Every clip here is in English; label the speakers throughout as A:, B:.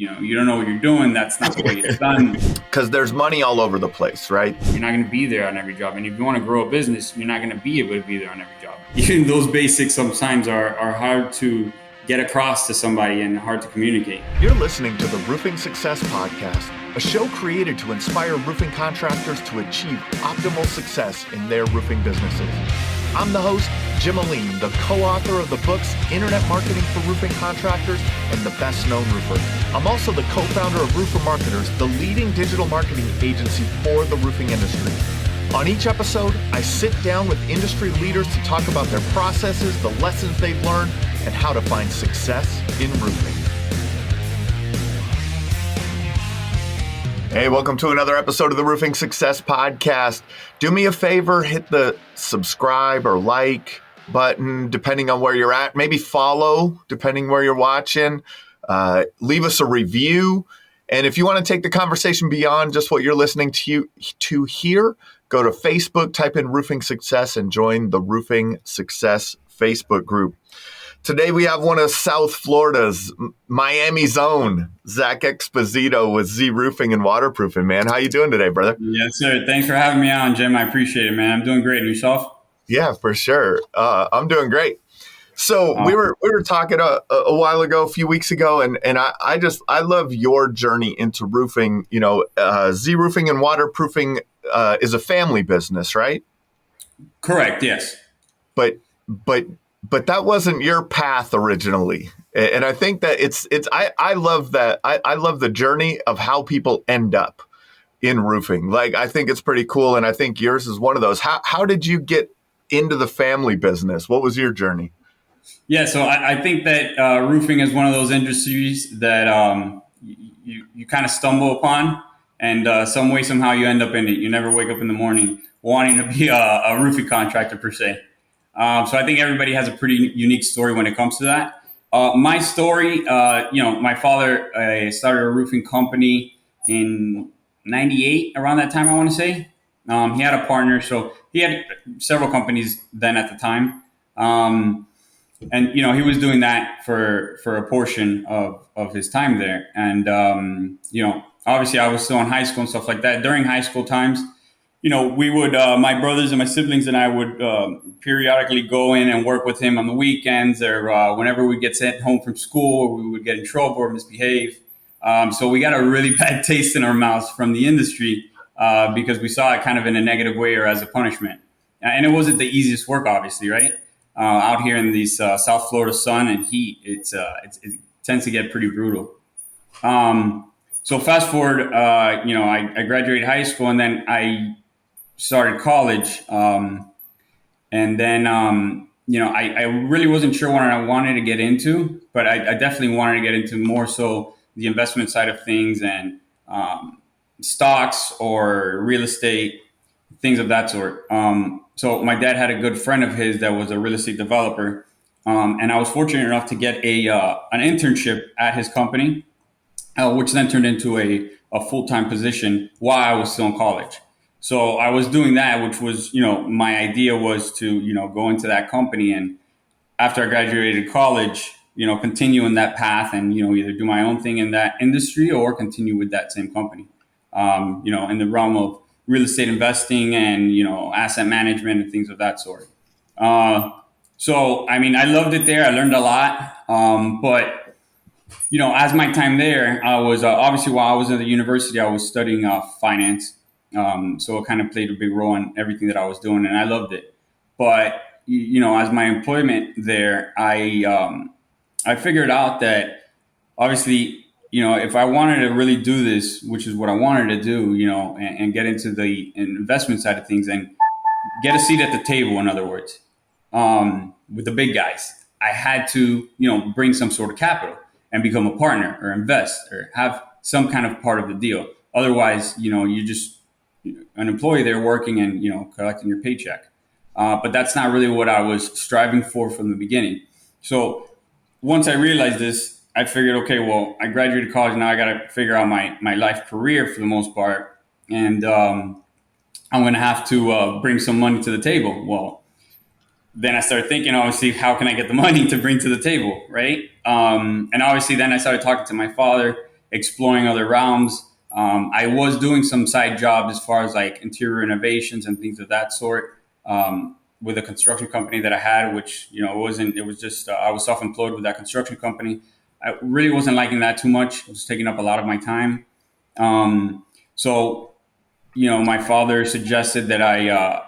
A: you don't know what you're doing, that's not the way it's done.
B: Because there's money all over the place, right?
A: You're not going to be there on every job. And if you want to grow a business, you're not going to be able to be there on every job. Even those basics sometimes are hard to get across to somebody and hard to communicate.
B: You're listening to the Roofing Success Podcast, a show created to inspire roofing contractors to achieve optimal success in their roofing businesses. I'm the host, Jim Aline, the co-author of the books Internet Marketing for Roofing Contractors and The Best Known Roofer. I'm also the co-founder of Roofer Marketers, the leading digital marketing agency for the roofing industry. On each episode, I sit down with industry leaders to talk about their processes, the lessons they've learned, and how to find success in roofing. Hey, welcome to another episode of the Roofing Success Podcast. Do me a favor, hit the subscribe or like button, depending on where you're at. Maybe follow, depending where you're watching. Leave us a review. And if you want to take the conversation beyond just what you're listening to here, go to Facebook, type in Roofing Success, and join the Roofing Success Facebook group. Today we have one of South Florida's, Miami's own, Zach Exposito with Z Roofing and Waterproofing. Man, how you doing today, brother?
A: Yes, sir. Thanks for having me on, Jim. I appreciate it, man. I'm doing great. And yourself?
B: Yeah, for sure. I'm doing great. So we were talking a while ago, a few weeks ago, and I love your journey into roofing. You know, Z Roofing and Waterproofing is a family business, right?
A: Correct. Yes.
B: But that wasn't your path originally. And I think that I love that. I love the journey of how people end up in roofing. Like, I think it's pretty cool. And I think yours is one of those. How did you get into the family business? What was your journey?
A: Yeah. So I think that roofing is one of those industries that you kind of stumble upon, and some way, somehow you end up in it. You never wake up in the morning wanting to be a roofing contractor per se. So I think everybody has a pretty unique story when it comes to that. My story, my father started a roofing company in '98, around that time, I want to say. He had a partner, so he had several companies then at the time. And, he was doing that for a portion of his time there. And, obviously I was still in high school and stuff like that. During high school times, we would, my brothers and my siblings and I would periodically go in and work with him on the weekends, or whenever we get sent home from school, or we would get in trouble or misbehave. So we got a really bad taste in our mouths from the industry because we saw it kind of in a negative way or as a punishment. And it wasn't the easiest work, obviously, right? Out here in these South Florida sun and heat, it tends to get pretty brutal. So fast forward, I graduated high school, and then I started college. And then, I really wasn't sure what I wanted to get into, but I definitely wanted to get into more so the investment side of things and stocks or real estate, things of that sort. So my dad had a good friend of his that was a real estate developer. And I was fortunate enough to get an internship at his company, which then turned into a full-time position while I was still in college. So I was doing that, which was, my idea was to, go into that company. And after I graduated college, continue in that path and, either do my own thing in that industry or continue with that same company, in the realm of real estate investing and, asset management and things of that sort. So, I loved it there. I learned a lot. But, as my time there, I was obviously while I was at the university, I was studying finance. So it kind of played a big role in everything that I was doing, and I loved it. But, as my employment there, I figured out that obviously, if I wanted to really do this, which is what I wanted to do, and get into the investment side of things and get a seat at the table, in other words, with the big guys, I had to, bring some sort of capital and become a partner or invest or have some kind of part of the deal. Otherwise, you're just an employee there working and, collecting your paycheck. But that's not really what I was striving for from the beginning. So once I realized this, I figured, okay, well, I graduated college. Now I got to figure out my life career for the most part. And I'm going to have to bring some money to the table. Well, then I started thinking, obviously, how can I get the money to bring to the table, right? And obviously, then I started talking to my father, exploring other realms. I was doing some side jobs as far as like interior renovations and things of that sort, with a construction company that I had, which, it wasn't, it was just, I was self-employed with that construction company. I really wasn't liking that too much. It was taking up a lot of my time. So, my father suggested that I,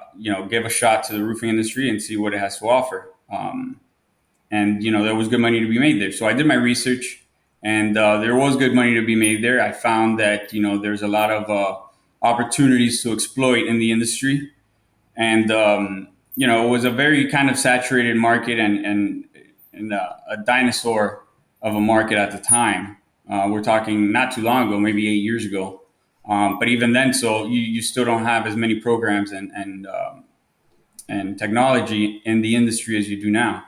A: give a shot to the roofing industry and see what it has to offer. And there was good money to be made there. So I did my research, and there was good money to be made there. I found that there's a lot of opportunities to exploit in the industry, and it was a very kind of saturated market, and a dinosaur of a market at the time. We're talking not too long ago, maybe 8 years ago. But even then, so you still don't have as many programs and technology in the industry as you do now.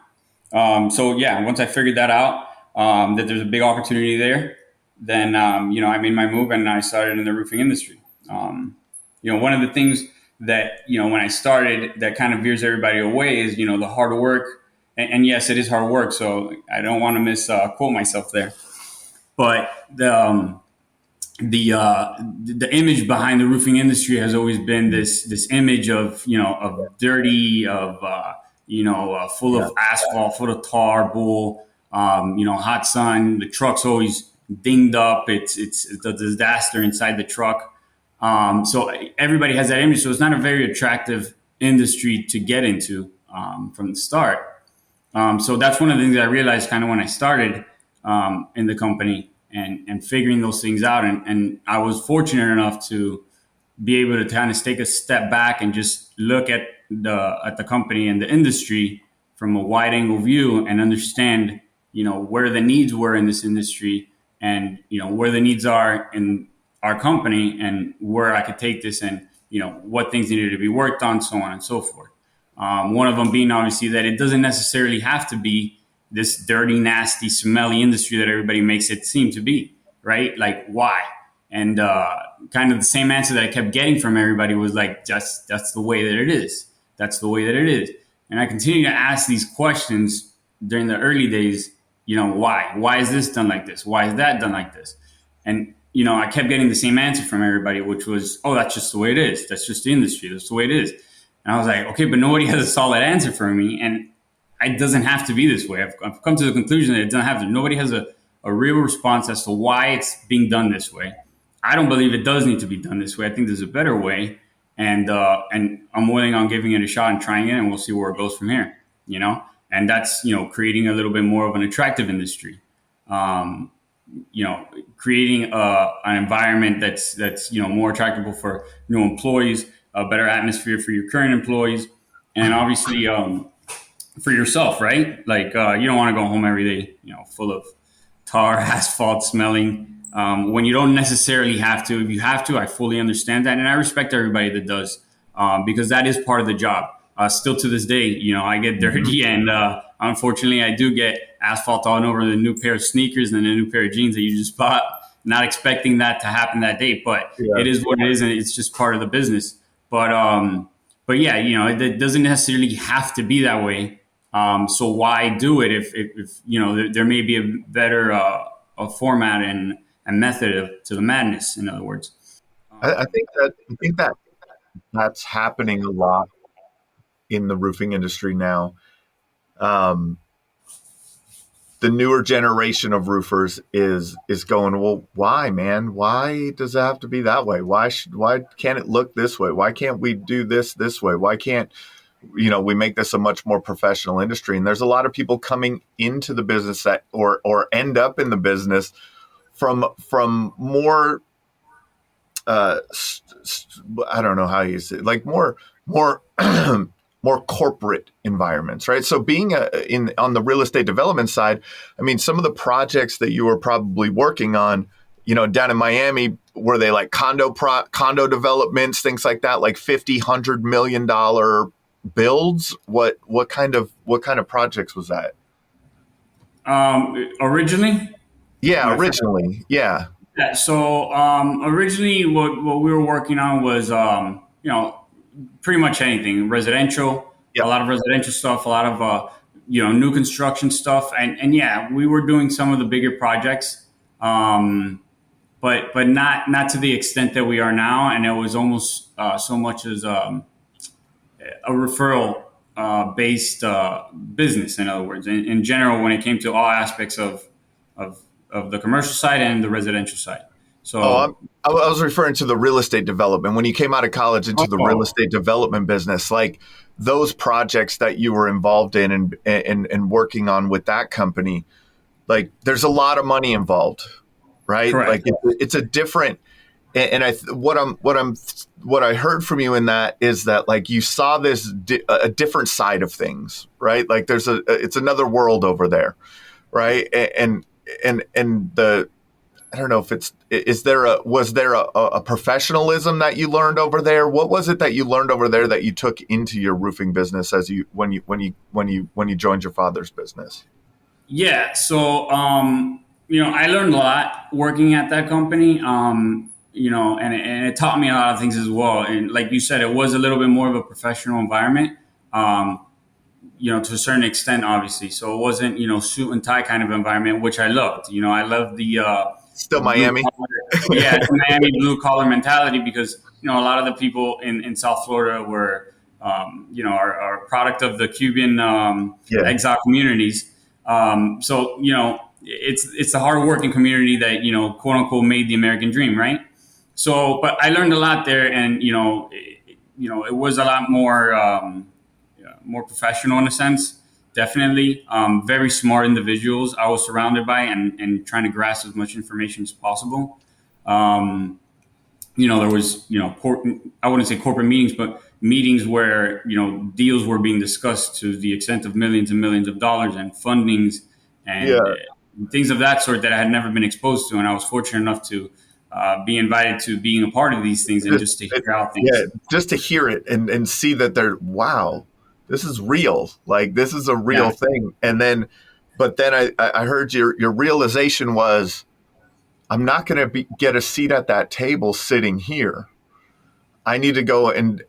A: So yeah, once I figured that out, that there's a big opportunity there, then I made my move and I started in the roofing industry. One of the things that when I started that kind of veers everybody away is the hard work, and yes, it is hard work. So I don't want to misquote myself there, but the image behind the roofing industry has always been this image of of dirty, of full
B: Yeah.
A: of asphalt, full of tar, bull, hot sun. The truck's always dinged up. It's a disaster inside the truck. So everybody has that image. So it's not a very attractive industry to get into from the start. So that's one of the things that I realized kind of when I started in the company, and figuring those things out. And I was fortunate enough to be able to kind of take a step back and just look at the company and the industry from a wide angle view and understand, where the needs were in this industry, and, where the needs are in our company, and where I could take this, and, what things needed to be worked on, so on and so forth. One of them being obviously that it doesn't necessarily have to be this dirty, nasty, smelly industry that everybody makes it seem to be, right? Like, why? And kind of the same answer that I kept getting from everybody was like, just that's the way that it is. That's the way that it is. And I continue to ask these questions during the early days. Why? Why is this done like this? Why is that done like this? And I kept getting the same answer from everybody, which was, oh, that's just the way it is. That's just the industry. That's the way it is. And I was like, okay, but nobody has a solid answer for me. And it doesn't have to be this way. I've come to the conclusion that it doesn't have to. Nobody has a real response as to why it's being done this way. I don't believe it does need to be done this way. I think there's a better way, and I'm willing on giving it a shot and trying it, and we'll see where it goes from here. And that's creating a little bit more of an attractive industry. Um, Creating an environment that's more attractable for new employees, a better atmosphere for your current employees, and obviously for yourself, right? Like you don't want to go home every day, full of tar, asphalt smelling. When you don't necessarily have to. If you have to, I fully understand that, and I respect everybody that does, because that is part of the job. Still to this day, I get dirty, and unfortunately, I do get asphalt all over the new pair of sneakers and the new pair of jeans that you just bought. Not expecting that to happen that day, but
B: Yeah.
A: it is what it is, and it's just part of the business. But yeah, it doesn't necessarily have to be that way. So why do it if there may be a better a format and method to the madness? In other words,
B: I think that that's happening a lot in the roofing industry now. Um, the newer generation of roofers is going, well, why, man? Why does it have to be that way? Why can't it look this way? Why can't we do this way? Why can't we make this a much more professional industry? And there's a lot of people coming into the business that or end up in the business from more I don't know how you say it, like more more corporate environments, right? So being on the real estate development side, I mean, some of the projects that you were probably working on, down in Miami, were they like condo developments, things like that, like $50-100 million builds? What kind of projects was that?
A: originally,
B: Yeah,
A: my friend.
B: originally, yeah,
A: Yeah, so originally, what we were working on was pretty much anything residential,
B: yeah,
A: a lot of residential stuff, a lot of new construction stuff, and yeah, we were doing some of the bigger projects. Um, but not to the extent that we are now. And it was almost so much as a referral based business. In other words, in general, when it came to all aspects of of the commercial side and the residential side.
B: Oh,
A: So,
B: I was referring to the real estate development. When you came out of college into the real
A: oh,
B: estate development business, like those projects that you were involved in and working on with that company, like there's a lot of money involved, right? Like
A: correct.
B: it's a different. And what I heard from you in that is that like you saw a different side of things, right? Like it's another world over there, right? And the I don't know if was there a professionalism that you learned over there? What was it that you learned over there that you took into your roofing business when you joined your father's business?
A: Yeah. So, I learned a lot working at that company. And it taught me a lot of things as well. And like you said, it was a little bit more of a professional environment. Um, to a certain extent, obviously. So it wasn't, suit and tie kind of environment, which I loved. I loved
B: Still
A: the blue
B: Miami?
A: collar, yeah, the Miami blue collar mentality because, a lot of the people in South Florida were, are a product of the Cuban
B: Yeah.
A: exile communities. So, it's the hardworking community that, quote unquote, made the American dream, right? So, but I learned a lot there, and it was a lot more more professional in a sense. Definitely, very smart individuals I was surrounded by, and trying to grasp as much information as possible. Um, there was I wouldn't say corporate meetings, but meetings where deals were being discussed to the extent of millions and millions of dollars and fundings and
B: Yeah.
A: things of that sort that I had never been exposed to, and I was fortunate enough to be invited to being a part of these things and
B: Just,
A: just to hear out
B: yeah,
A: things.
B: just to hear it and see that wow, this is real. Like this is a real
A: Yeah,
B: thing. But then I heard your realization was I'm not going to get a seat at that table sitting here. I need to go and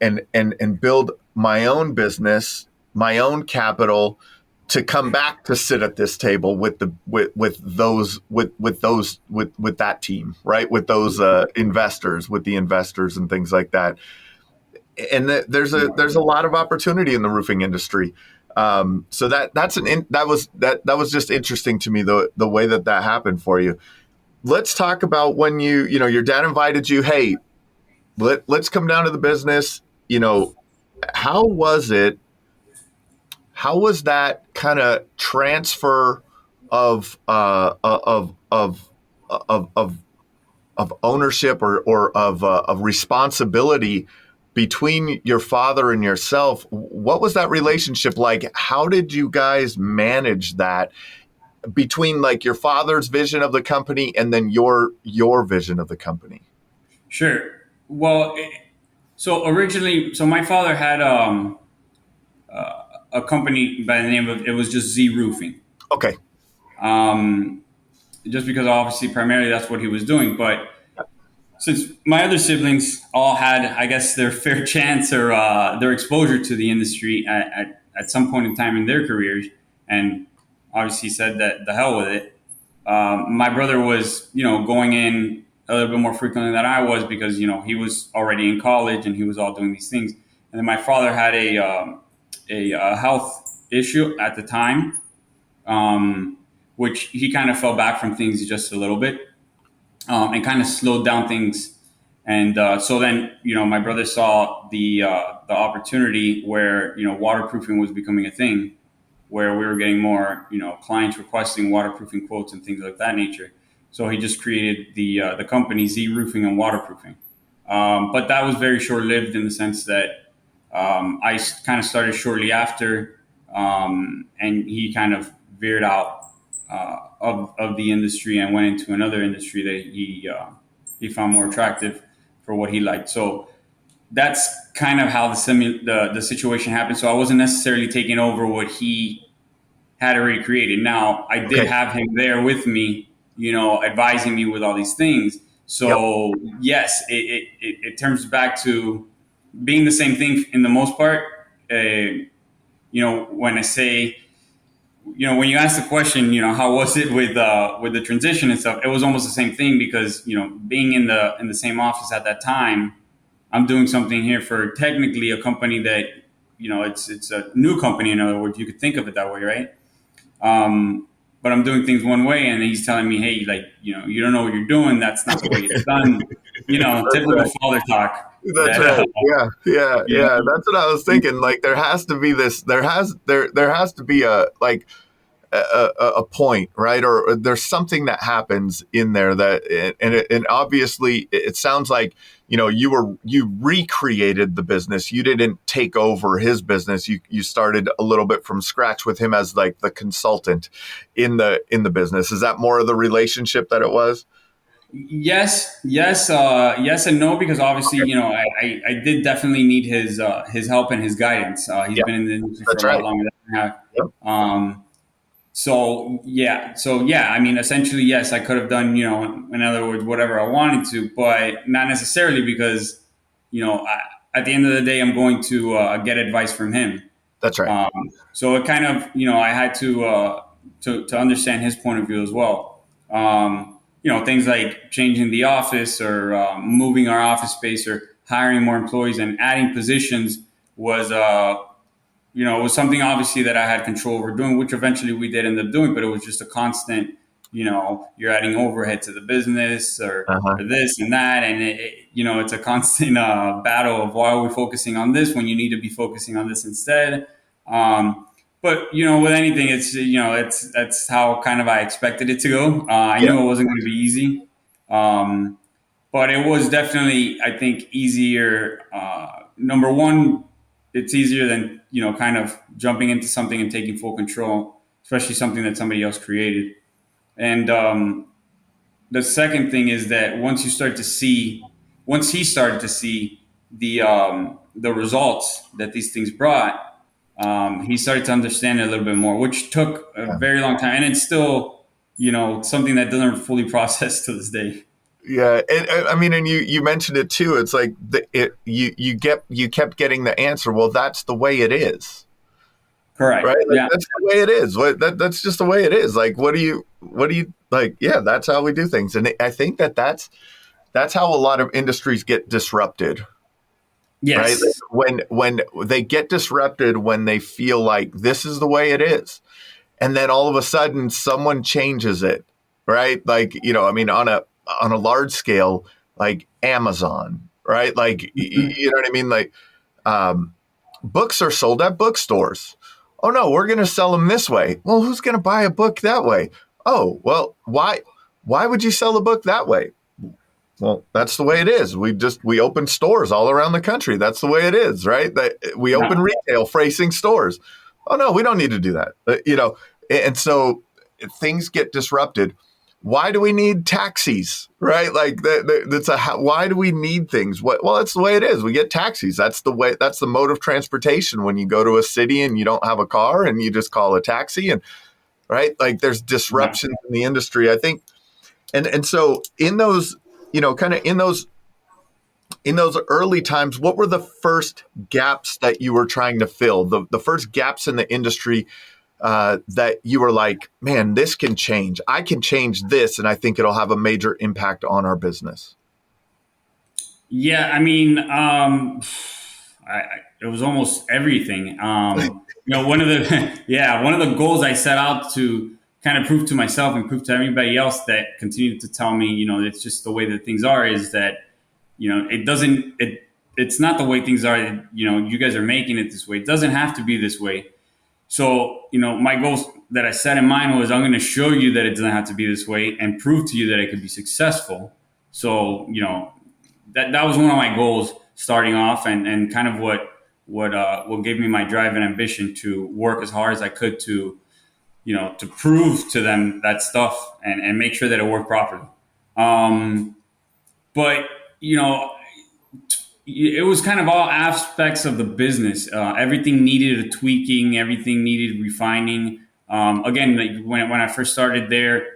B: build my own business, my own capital to come back to sit at this table with that team, right? With those investors, with the investors and things like that. And there's a lot of opportunity in the roofing industry. So that was just interesting to me the way that happened for you. Let's talk about when your dad invited you. Hey, let's come down to the business. How was it? How was that kind of transfer of of of of ownership or of responsibility between your father and yourself? What was that relationship like? How did you guys manage that between like your father's vision of the company and then your vision of the company?
A: sure. Well, so originally, so my father had a company by the name of, it was just Z Roofing.
B: Okay.
A: Um, just because obviously primarily that's what he was doing. But since my other siblings all had, I guess, their fair chance or their exposure to the industry at some point in time in their careers, and obviously said that the hell with it. My brother was, going in a little bit more frequently than I was because, he was already in college and he was all doing these things. And then my father had a health issue at the time, um, which he kind of fell back from things just a little bit, and kind of slowed down things. And so then, my brother saw the opportunity where waterproofing was becoming a thing, where we were getting more clients requesting waterproofing quotes and things like that nature. So he just created the company Z Roofing and Waterproofing. But that was very short lived in the sense that I kind of started shortly after, and he kind of veered out of the industry and went into another industry that he found more attractive for what he liked. So that's kind of how the situation happened. So I wasn't necessarily taking over what he had already created. Now I did
B: Okay.
A: have him there with me, advising me with all these things.
B: Yep.
A: So yes, it turns back to being the same thing in the most part. When I say when you ask the question, how was it with the transition and stuff, it was almost the same thing because being in the same office at that time, I'm doing something here for technically a company that it's a new company. In other words, you could think of it that way, right? Um, but I'm doing things one way, and he's telling me, hey, like you don't know what you're doing. That's not the way it's done.
B: That's
A: Typical
B: right.
A: father talk.
B: That's
A: That
B: right. Yeah, yeah,
A: you
B: yeah.
A: know,
B: That's what I was thinking. Like there has to be this. There has to be a like a point, right? Or there's something that happens in there that, and obviously it sounds like you recreated the business. You didn't take over his business. You started a little bit from scratch with him as like the consultant in the business. Is that more of the relationship that it was?
A: yes and no, because obviously, I did definitely need his help and his guidance. He's
B: Yeah,
A: been in the industry for
B: that's
A: a lot
B: right.
A: longer than I have.
B: Yep.
A: So yeah, I mean, essentially, yes, I could have done, in other words, whatever I wanted to, but not necessarily because, at the end of the day, I'm going to get advice from him.
B: That's right.
A: Um, so it kind of, I had to understand his point of view as well. Things like changing the office or moving our office space or hiring more employees and adding positions was it was something obviously that I had control over doing, which eventually we did end up doing, but it was just a constant, you're adding overhead to the business
B: Uh-huh.
A: or this and that. And it's a constant battle of why are we focusing on this when you need to be focusing on this instead. But with anything, that's how kind of I expected it to go. I
B: Yeah.
A: knew it wasn't going to be easy. Um, but it was definitely, I think, easier. Number one, it's easier than kind of jumping into something and taking full control, especially something that somebody else created. And the second thing is that once he started to see the results that these things brought, he started to understand it a little bit more, which took a
B: Yeah.
A: very long time, and it's still something that doesn't fully process to this day.
B: Yeah, and I mean, and you mentioned it too. It's like you kept getting the answer. Well, that's the way it is, right?
A: Correct.
B: Like
A: Yeah.
B: that's the way it is. That's just the way it is. Like, what do you like? Yeah, that's how we do things. And I think that's how a lot of industries get disrupted, right? Like
A: Yes.
B: when they get disrupted when they feel like this is the way it is, and then all of a sudden someone changes it, right? Like I mean, on a large scale, like Amazon, right? Like you know what I mean? Like um, books are sold at bookstores. Oh no, we're going to sell them this way. Well, who's going to buy a book that way? Oh well, why would you sell a book that way? Well, that's the way it is. We open stores all around the country. That's the way it is, right? That we
A: Yeah.
B: open retail facing stores. Oh no, we don't need to do that. And so things get disrupted. Why do we need taxis, right? Like why do we need things? Well, it's the way it is. We get taxis. That's the way. That's the mode of transportation. When you go to a city and you don't have a car and you just call a taxi, and right, like there's
A: Yeah.
B: disruptions in the industry. I think, and so in those, kind of in those early times, what were the first gaps that you were trying to fill? The first gaps in the industry that you were like, man, this can change. I can change this, and I think it'll have a major impact on our business.
A: Yeah. I mean, it was almost everything. One of the yeah, one of the goals I set out to kind of prove to myself and prove to everybody else that continued to tell me, it's just the way that things are, is that it's not the way things are. You guys are making it this way. It doesn't have to be this way. So, my goals that I set in mind was I'm going to show you that it doesn't have to be this way and prove to you that it could be successful. So, that was one of my goals starting off, and kind of what gave me my drive and ambition to work as hard as I could to to prove to them that stuff and make sure that it worked properly. Um, but you know, it was kind of all aspects of the business. Everything needed a tweaking. Everything needed refining. Again, like when I first started there,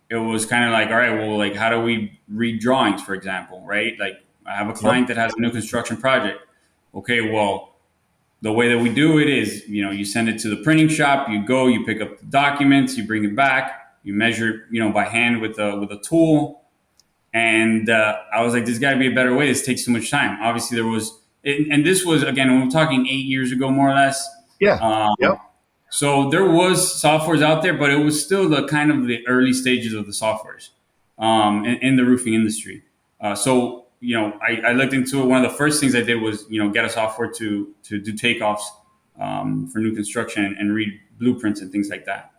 A: it was kind of like, all right, well, like how do we read drawings, for example, right? Like I have a
B: Yep.
A: client that has a new construction project. Okay, well, the way that we do it is, you send it to the printing shop, you go, you pick up the documents, you bring it back, you measure, by hand with a tool. And I was like, there's got to be a better way. This takes too much time. Obviously, and this was, again, when we're talking 8 years ago, more or less.
B: Yeah. Yep.
A: So there was softwares out there, but it was still the kind of the early stages of the softwares in the roofing industry. So I looked into it. One of the first things I did was get a software to do takeoffs for new construction and read blueprints and things like that.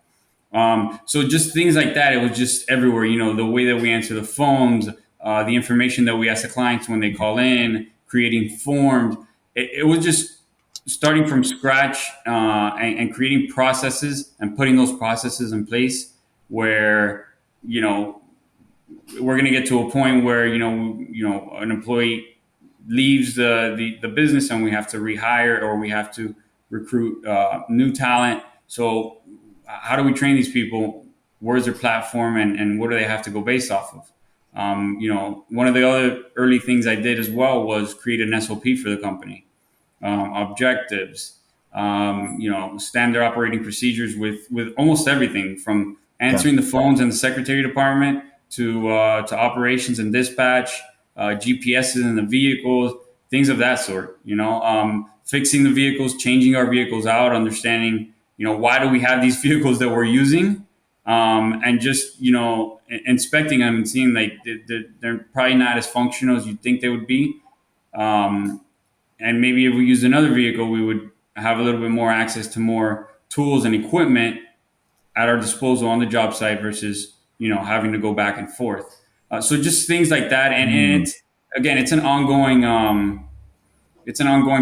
A: So just things like that. It was just everywhere. The way that we answer the phones, the information that we ask the clients when they call in, creating forms. It was just starting from scratch and creating processes and putting those processes in place where we're going to get to a point where an employee leaves the business and we have to rehire or we have to recruit new talent. So how do we train these people? Where's their platform and what do they have to go based off of? One of the other early things I did as well was create an SOP for the company, objectives, standard operating procedures with almost everything from answering the phones in the secretary department to operations and dispatch, GPSs in the vehicles, things of that sort. Fixing the vehicles, changing our vehicles out, understanding why do we have these vehicles that we're using, and just inspecting them and seeing like they're probably not as functional as you'd think they would be. And maybe if we used another vehicle, we would have a little bit more access to more tools and equipment at our disposal on the job site versus having to go back and forth. So just things like that, and it's an ongoing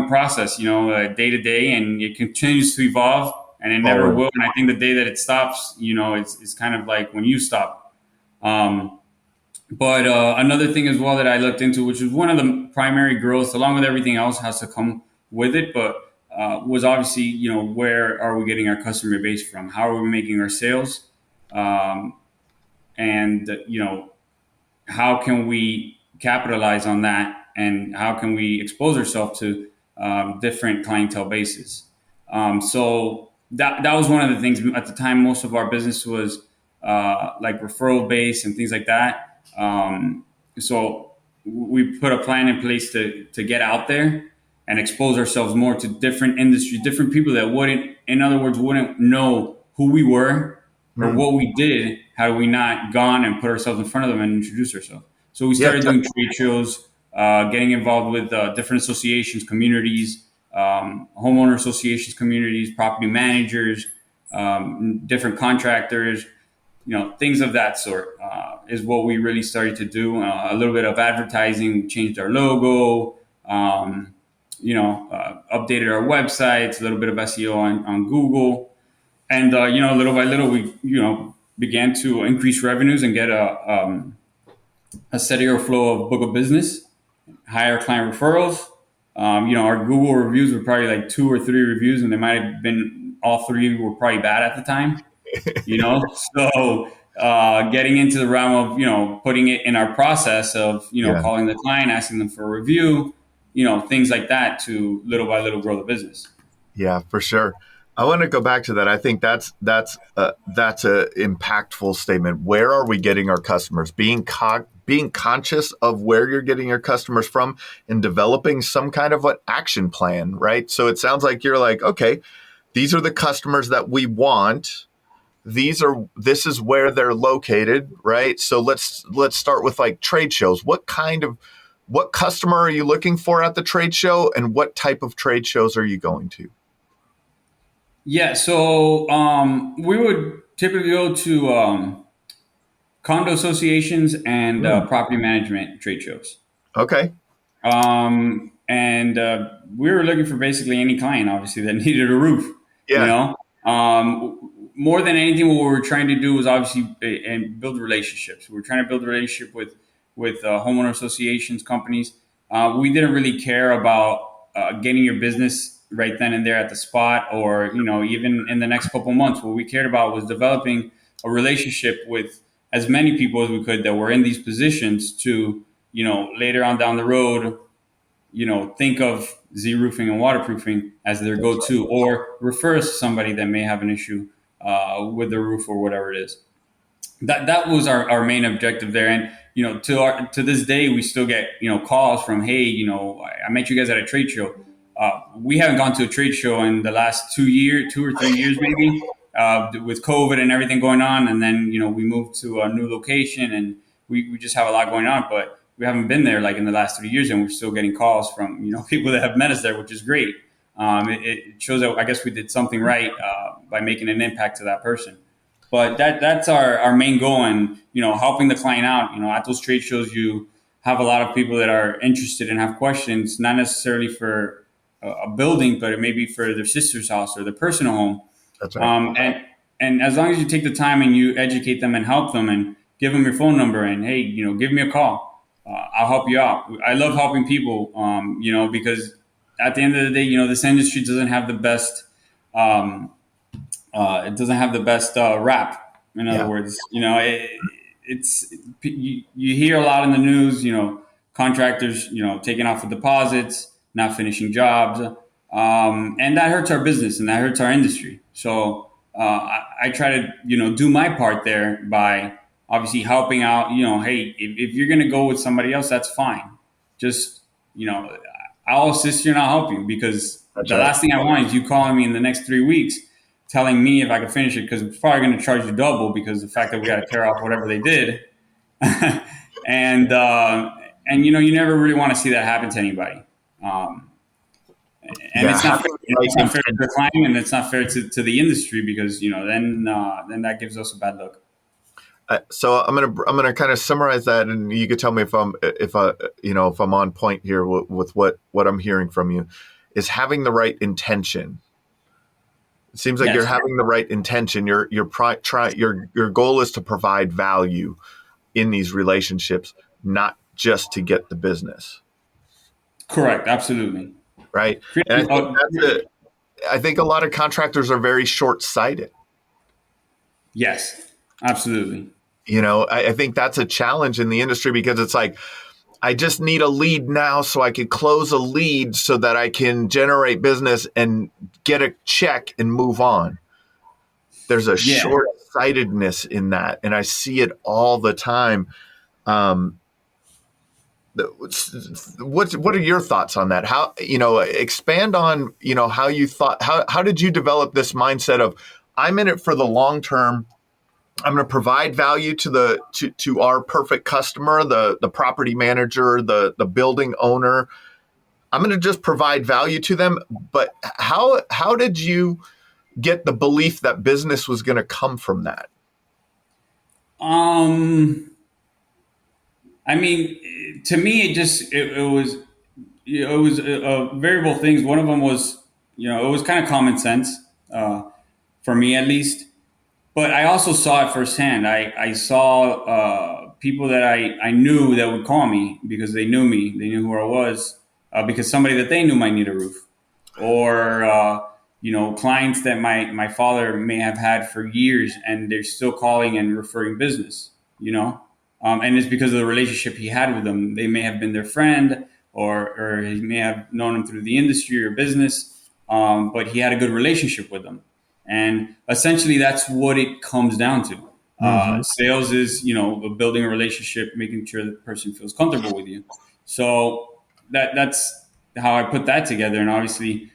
A: process, day to day, and it continues to evolve, and it never will. And I think the day that it stops, it's kind of like when you stop. But another thing as well that I looked into, which was one of the primary growths, along with everything else, has to come with it, but was obviously, where are we getting our customer base from? How are we making our sales? And how can we capitalize on that? And how can we expose ourselves to different clientele bases? So that was one of the things at the time. Most of our business was like referral based and things like that. So we put a plan in place to get out there and expose ourselves more to different industries, different people that in other words, wouldn't know who we were or what we did had we not gone and put ourselves in front of them and introduced ourselves. So we started doing trade shows, getting involved with different associations, communities, homeowner associations, communities, property managers, different contractors, things of that sort is what we really started to do. A little bit of advertising, changed our logo, updated our websites, a little bit of SEO on Google. And, little by little, we, began to increase revenues and get a steadier flow of book of business, higher client referrals. Our Google reviews were probably like 2 or 3 reviews, and they might have been all 3 were probably bad at the time. So getting into the realm of putting it in our process of calling the client, asking them for a review, things like that to little by little grow the business.
B: Yeah, for sure. I want to go back to that. I think that's a impactful statement. Where are we getting our customers? Being conscious of where you're getting your customers from and developing some kind of an action plan, right? So it sounds like you're like, okay, these are the customers that we want. This is where they're located, right? So let's start with like trade shows. What customer are you looking for at the trade show, and what type of trade shows are you going to?
A: Yeah, so we would typically go to condo associations and property management trade shows.
B: Okay.
A: And we were looking for basically any client, obviously, that needed a roof.
B: Yeah.
A: More than anything, what we were trying to do was obviously and build relationships. We were trying to build a relationship with homeowner associations, companies. We didn't really care about getting your business right then and there at the spot, or even in the next couple of months. What we cared about was developing a relationship with as many people as we could that were in these positions to later on down the road think of Z Roofing and waterproofing as their go-to, or refer us to somebody that may have an issue with their roof or whatever it is. That was our main objective there. And to this day we still get calls from, hey, I met you guys at a trade show. We haven't gone to a trade show in the last 2 or 3 years maybe, with COVID and everything going on. And then we moved to a new location, and we just have a lot going on, but we haven't been there like in the last 3 years, and we're still getting calls from people that have met us there, which is great. It shows that I guess we did something right by making an impact to that person. But that's our main goal, and helping the client out. At those trade shows, you have a lot of people that are interested and have questions, not necessarily for a building, but it may be for their sister's house or their personal home.
B: That's right.
A: And as long as you take the time and you educate them and help them and give them your phone number and, hey, give me a call, I'll help you out. I love helping people, because at the end of the day, this industry doesn't have the best. It doesn't have the best rap. In other words, it's you hear a lot in the news. Contractors, taking off with deposits, not finishing jobs, and that hurts our business and that hurts our industry. So I try to do my part there by obviously helping out. Hey, if you're going to go with somebody else, that's fine. Just I'll assist you and I'll help you, because the last thing I want is you calling me in the next 3 weeks telling me if I can finish it, because it's probably going to charge you double because of the fact that we got to tear off whatever they did. and you never really want to see that happen to anybody. It's not fair. It's not fair to the client, and it's not fair to the industry, because then that gives us a bad look.
B: So I'm gonna kind of summarize that, and you could tell me if I'm on point here with what I'm hearing from you. Is having the right intention. It seems like
A: Yes.
B: you're having the right intention. Your goal is to provide value in these relationships, not just to get the business.
A: Correct. Absolutely.
B: Right. And I think I think a lot of contractors are very short-sighted.
A: Yes. Absolutely.
B: I think that's a challenge in the industry, because it's like, I just need a lead now so I can close a lead so that I can generate business and get a check and move on. There's a short-sightedness in that, and I see it all the time. What are your thoughts on that? How, expand on, how you thought, how did you develop this mindset of, I'm in it for the long term. I'm going to provide value to our perfect customer, the property manager, the building owner. I'm going to just provide value to them. But how did you get the belief that business was going to come from that?
A: I mean, to me, it was variable things. One of them was, it was kind of common sense, for me at least. But I also saw it firsthand. I saw people that I knew that would call me because they knew me. They knew who I was, because somebody that they knew might need a roof. Or, clients that my father may have had for years, and they're still calling and referring business, and it's because of the relationship he had with them. They may have been their friend, or he may have known them through the industry or business, but he had a good relationship with them. And essentially, that's what it comes down to. Sales is, building a relationship, making sure the person feels comfortable with you. So that's how I put that together. And obviously,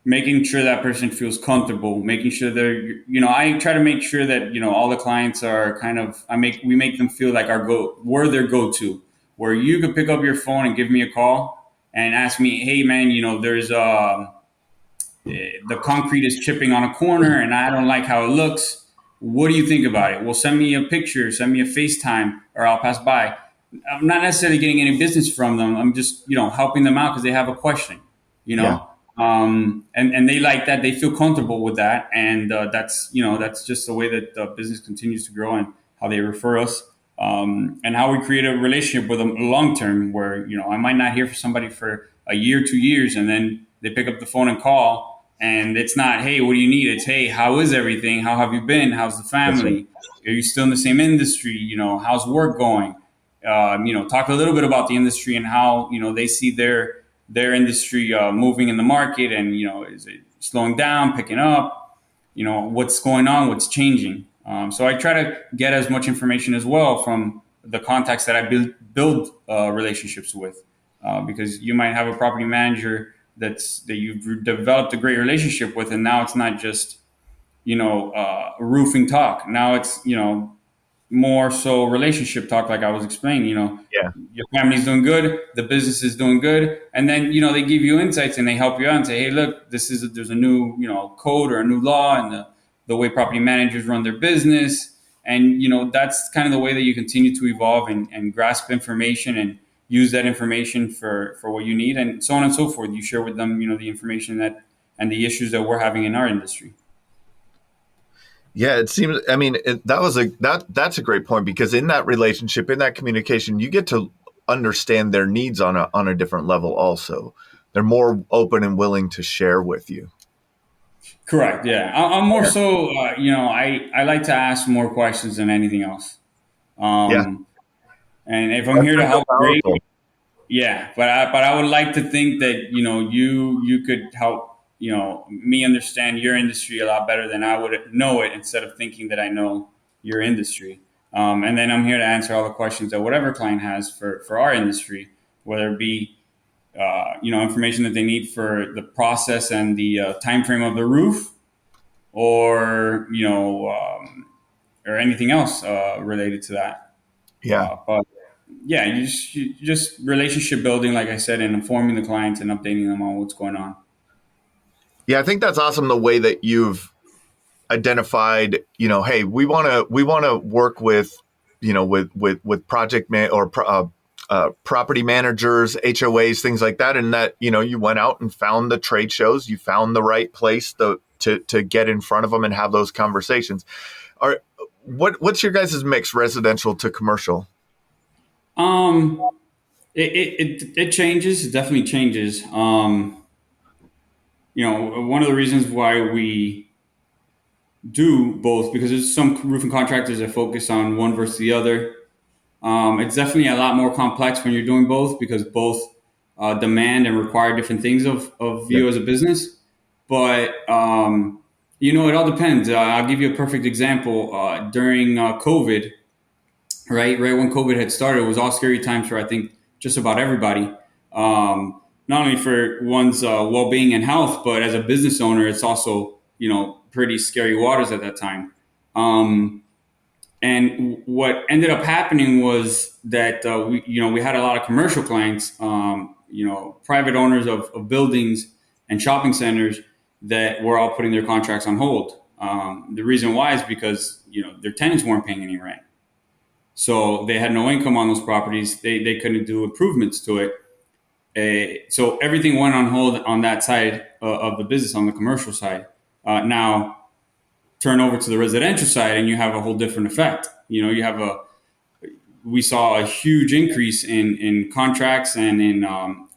A: making sure that person feels comfortable, making sure they're, I try to make sure that, all the clients are we make them feel like we're their go-to, where you could pick up your phone and give me a call and ask me, hey man, there's, the concrete is chipping on a corner and I don't like how it looks. What do you think about it? Well, send me a picture, send me a FaceTime, or I'll pass by. I'm not necessarily getting any business from them. I'm just, helping them out because they have a question,
B: Yeah.
A: And they like that. They feel comfortable with that. And that's just the way that the business continues to grow, and how they refer us, and how we create a relationship with them long term, where, I might not hear from somebody for a year, 2 years, and then they pick up the phone and call. And it's not, hey, what do you need? It's, hey, how is everything? How have you been? How's the family? Are you still in the same industry? How's work going? Talk a little bit about the industry and how, they see their their industry moving in the market, and is it slowing down, picking up, what's going on, what's changing. So I try to get as much information as well from the contacts that I build relationships with, because you might have a property manager that you've developed a great relationship with, and now it's not just roofing talk. Now it's more so relationship talk, like I was explaining.
B: Yeah.
A: Your family's doing good, the business is doing good, and then they give you insights and they help you out and say, hey, look, there's a new code or a new law and the way property managers run their business, and that's kind of the way that you continue to evolve and grasp information and use that information for what you need, and so on and so forth. You share with them the information that and the issues that we're having in our industry.
B: Yeah, it seems. I mean, that's a great point, because in that relationship, in that communication, you get to understand their needs on a different level. Also, they're more open and willing to share with you.
A: Correct. Yeah, I'm more so. I like to ask more questions than anything else.
B: Yeah,
A: Um, and if I'm
B: that's
A: here to
B: real
A: help, great.
B: powerful.
A: Yeah, but I would like to think that you could help me understand your industry a lot better than I would know it, instead of thinking that I know your industry. And then I'm here to answer all the questions that whatever client has for our industry, whether it be information that they need for the process and the time frame of the roof, or or anything else related to that.
B: Yeah,
A: But yeah, you just relationship building, like I said, and informing the clients and updating them on what's going on.
B: yeah. I think that's awesome. The way that you've identified, hey, we want to work with, with project man or property managers, HOAs, things like that, and that you went out and found the trade shows, you found the right place to get in front of them and have those conversations. Are what's your guys' mix, residential to commercial?
A: Um, it changes. It definitely changes. One of the reasons why we do both, because there's some roofing contractors that focus on one versus the other. It's definitely a lot more complex when you're doing both, because both demand and require different things of
B: Yeah.
A: you as a business. But it all depends. I'll give you a perfect example. During COVID, right when COVID had started, it was all scary times for, I think, just about everybody. Not only for one's well-being and health, but as a business owner, it's also pretty scary waters at that time. And what ended up happening was that we had a lot of commercial clients, private owners of buildings and shopping centers that were all putting their contracts on hold. The reason why is because their tenants weren't paying any rent, so they had no income on those properties. They couldn't do improvements to it. So everything went on hold on that side of the business, on the commercial side. Now turn over to the residential side, and you have a whole different effect. We saw a huge increase in contracts and in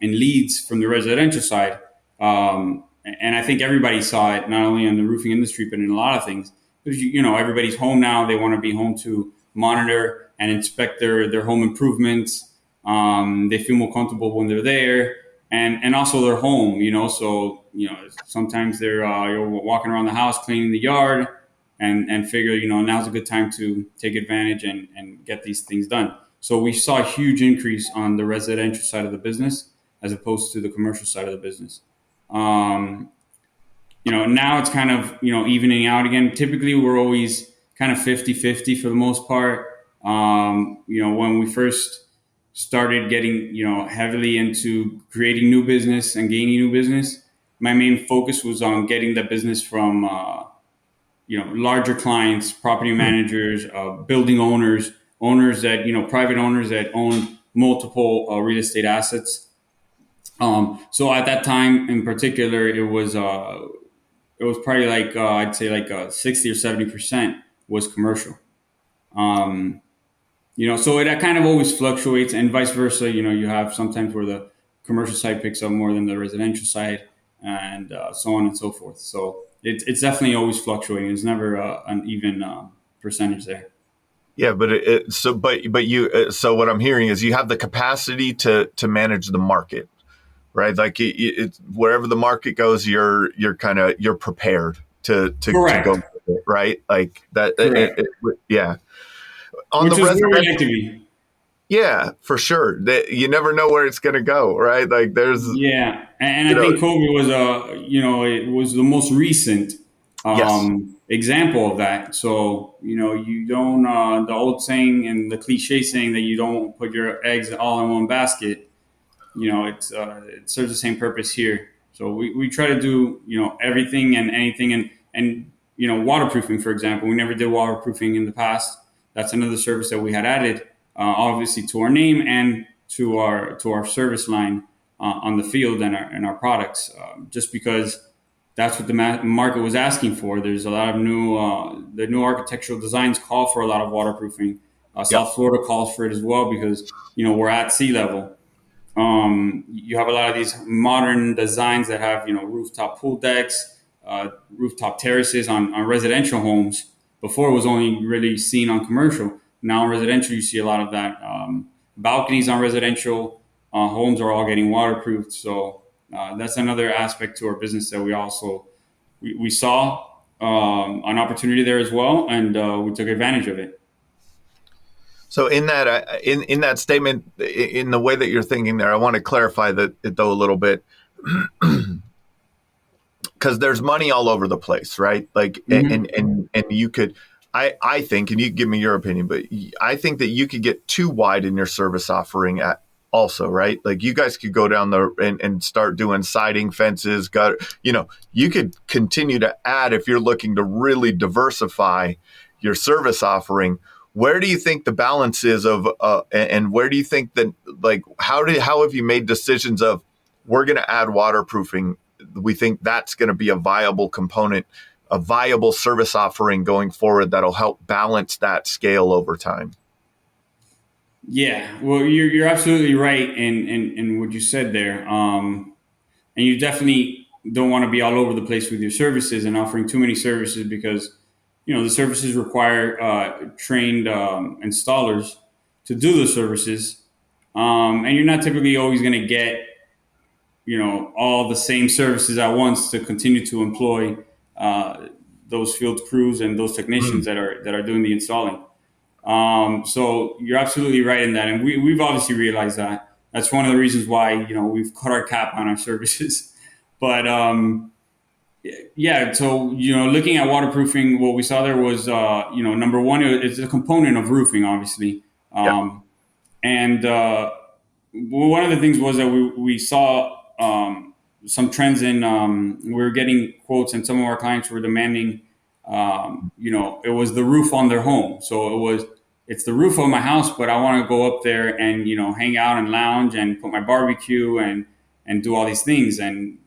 A: leads from the residential side. And I think everybody saw it, not only in the roofing industry, but in a lot of things. Because everybody's home now. They want to be home to monitor and inspect their home improvements. They feel more comfortable when they're there, and also their home. So sometimes you're walking around the house cleaning the yard, and figure now's a good time to take advantage and get these things done. So we saw a huge increase on the residential side of the business as opposed to the commercial side of the business. Um, now it's kind of evening out again. Typically we're always kind of 50-50 for the most part. When we first started getting heavily into creating new business and gaining new business, my main focus was on getting the business from larger clients, property managers, building owners that private owners that own multiple real estate assets. So at that time in particular, it was probably like I'd say like 60 or 70% was commercial. Um, so it kind of always fluctuates, and vice versa. You have sometimes where the commercial side picks up more than the residential side, and so on and so forth. So it's definitely always fluctuating. It's never an even percentage there.
B: Yeah, but so what I'm hearing is you have the capacity to manage the market. right? Like it's wherever the market goes, you're prepared to go
A: Correct.
B: with it, right? Like that.
A: Correct.
B: Yeah. On the
A: Which is where we like
B: residential,
A: to be.
B: yeah, for sure. That you never know where it's going to go, right? Like there's,
A: Yeah, and
B: you
A: I
B: know,
A: think COVID was it was the most recent
B: yes,
A: example of that. So you don't the old saying and the cliche saying that you don't put your eggs all in one basket. It serves the same purpose here. So we try to do everything and anything and waterproofing, for example. We never did waterproofing in the past. That's another service that we had added, obviously to our name and to our service line on the field and our products, just because that's what the market was asking for. There's a lot of the new architectural designs call for a lot of waterproofing.
B: yep,
A: South Florida calls for it as well because we're at sea level. You have a lot of these modern designs that have rooftop pool decks, rooftop terraces on residential homes. Before it was only really seen on commercial. Now in residential you see a lot of that. Balconies on residential homes are all getting waterproofed. So that's another aspect to our business that we saw an opportunity there as well, and we took advantage of it.
B: So in that statement, in the way that you're thinking there, I want to clarify that it though a little bit, because there's money all over the place, right? Like,
A: Hmm.
B: and you could, I think, and you give me your opinion, but I think that you could get too wide in your service offering at also, right? Like you guys could go down and start doing siding, fences, gutter. You could continue to add if you're looking to really diversify your service offering. Where do you think the balance is of, and where do you think that, like, how have you made decisions of, we're going to add waterproofing? We think that's going to be a viable component, a viable service offering going forward that'll help balance that scale over time.
A: Yeah, well, you're absolutely right in what you said there. And you definitely don't want to be all over the place with your services and offering too many services because the services require trained installers to do the services, and you're not typically always going to get all the same services at once to continue to employ uh, those field crews and those technicians
B: Mm.
A: that are doing the installing. So you're absolutely right in that, and we've obviously realized that. That's one of the reasons why we've cut our cap on our services. But yeah, so looking at waterproofing, what we saw there was number one, it's a component of roofing, obviously,
B: Yeah.
A: and one of the things was that we saw some trends in we were getting quotes, and some of our clients were demanding it was the roof on their home. So it's the roof of my house, but I want to go up there and hang out and lounge and put my barbecue and do all these things. And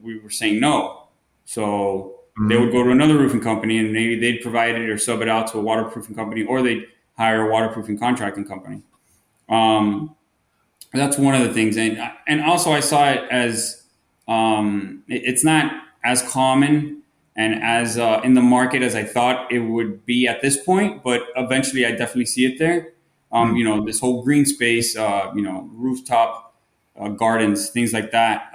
A: we were saying no. So they would
B: Mm.
A: go to another roofing company, and maybe they'd provide it or sub it out to a waterproofing company, or they'd hire a waterproofing contracting company. Um, that's one of the things, and also I saw it as it's not as common and as in the market as I thought it would be at this point, but eventually I definitely see it there.
B: Mm.
A: This whole green space, rooftop gardens, things like that.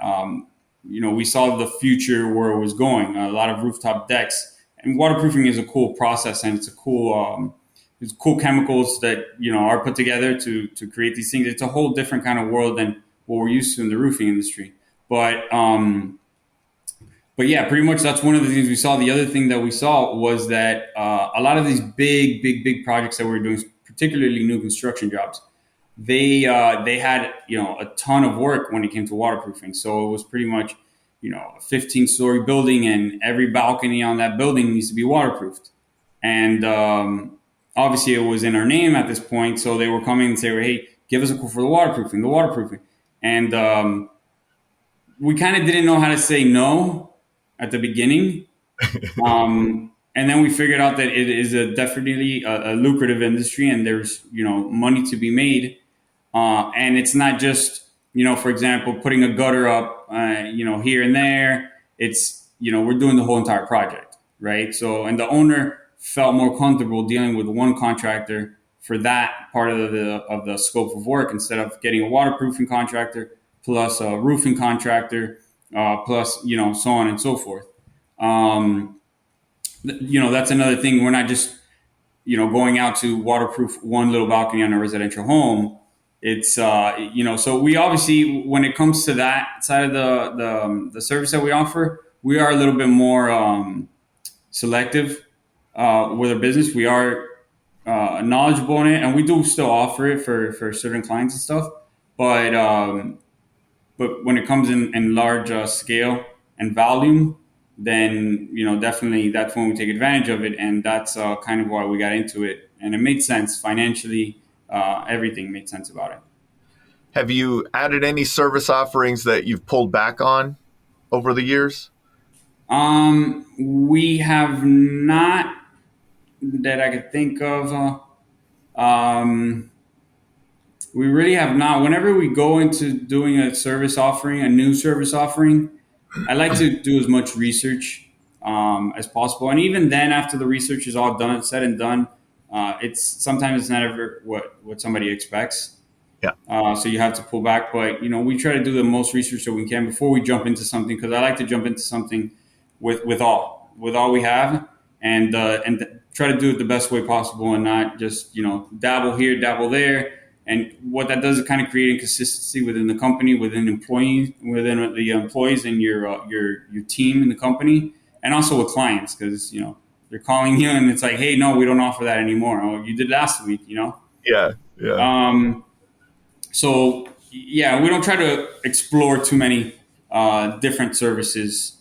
A: We saw the future where it was going. A lot of rooftop decks, and waterproofing is a cool process, and it's cool chemicals that are put together to create these things. It's a whole different kind of world than what we're used to in the roofing industry. But yeah, pretty much that's one of the things we saw. The other thing that we saw was that a lot of these big projects that we were doing, particularly new construction jobs, they had a ton of work when it came to waterproofing. So it was pretty much a 15-story building, and every balcony on that building needs to be waterproofed. And obviously, it was in our name at this point, so they were coming and saying, "Hey, give us a quote for the waterproofing." And we kind of didn't know how to say no at the beginning. And then we figured out that it is definitely a lucrative industry, and there's money to be made. And it's not just for example, putting a gutter up, here and there. It's we're doing the whole entire project, right? So, and the owner felt more comfortable dealing with one contractor for that part of the scope of work instead of getting a waterproofing contractor plus a roofing contractor, plus so on and so forth. Um, that's another thing. We're not just going out to waterproof one little balcony on a residential home. It's so we obviously, when it comes to that side of the service that we offer, we are a little bit more selective with our business. We are knowledgeable in it, and we do still offer it for certain clients and stuff. But when it comes in large scale and volume, then definitely that's when we take advantage of it, and that's kind of why we got into it, and it made sense financially. Everything made sense about it.
B: Have you added any service offerings that you've pulled back on over the years?
A: We have not that I could think of. Um, We really have not. Whenever we go into doing a service offering, a new service offering, I like to do as much research as possible. And even then, after the research is all done, said and done, it's not ever what somebody expects.
B: Yeah.
A: So you have to pull back. But we try to do the most research that we can before we jump into something, because I like to jump into something with all we have, and try to do it the best way possible, and not just dabble here, dabble there. And what that does is kind of create inconsistency within the company, within the employees, and your team in the company, and also with clients, because they're calling you and it's like, hey, no, we don't offer that anymore. Oh, you did last week,
B: Yeah. Yeah.
A: So yeah, we don't try to explore too many different services.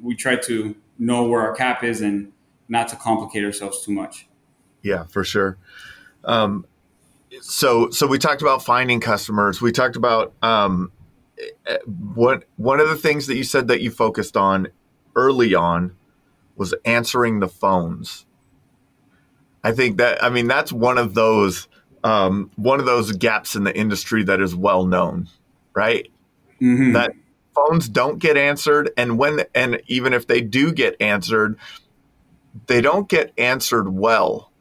A: We try to know where our cap is and not to complicate ourselves too much.
B: Yeah, for sure. So we talked about finding customers. We talked about one of the things that you said that you focused on early on was answering the phones. That's one of those gaps in the industry that is well known, right? That
A: Mm-hmm.
B: phones don't get answered, and even if they do get answered, they don't get answered well.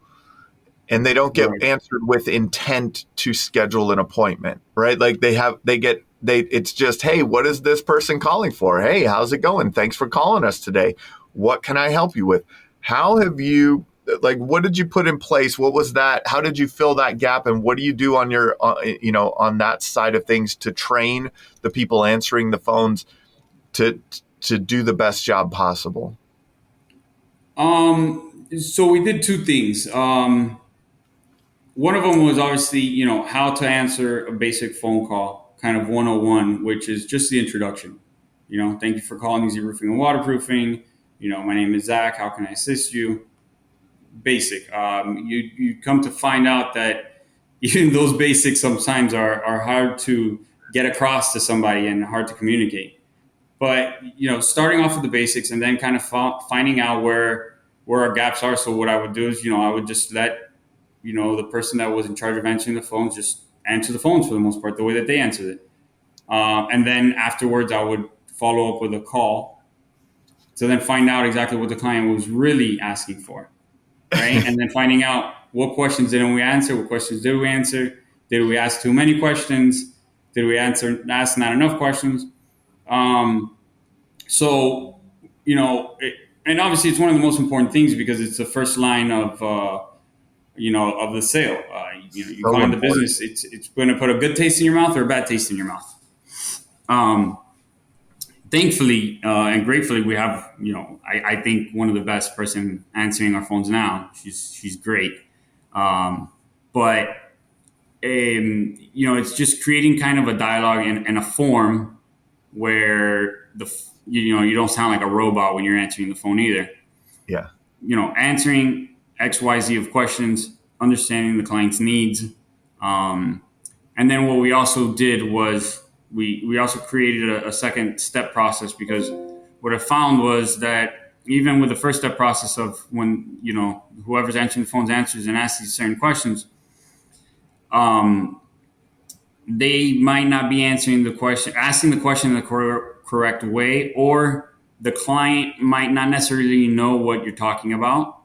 B: And they don't get
A: Right.
B: answered with intent to schedule an appointment, right? Like it's just, hey, what is this person calling for? Hey, how's it going? Thanks for calling us today. What can I help you with? What did you put in place? What was that? How did you fill that gap? And what do you do on on that side of things to train the people answering the phones to do the best job possible?
A: So we did two things. One of them was obviously, how to answer a basic phone call, kind of 101, which is just the introduction. Thank you for calling Easy Roofing and Waterproofing. My name is Zach. How can I assist you? Basic. You come to find out that even those basics sometimes are hard to get across to somebody and hard to communicate. But starting off with the basics and then kind of finding out where our gaps are. So what I would do is, I would just let the person that was in charge of answering the phones just answer the phones for the most part, the way that they answered it. And then afterwards, I would follow up with a call to then find out exactly what the client was really asking for, right? And then finding out what questions didn't we answer, what questions did we answer, did we ask too many questions, did we ask not enough questions. Um, so, and obviously it's one of the most important things because it's the first line of the sale. You
B: So
A: call in the
B: important.
A: business, it's going to put a good taste in your mouth or a bad taste in your mouth. Um, Thankfully and gratefully, we have I think one of the best person answering our phones now. She's great, but it's just creating kind of a dialogue and a form where you don't sound like a robot when you're answering the phone either.
B: Yeah.
A: Answering XYZ of questions, understanding the client's needs. Um, and then what we also did was we also created a second step process, because what I found was that even with the first step process of when, whoever's answering the phone's answers and asks these certain questions, um, they might not be asking the question in the correct way, or the client might not necessarily know what you're talking about,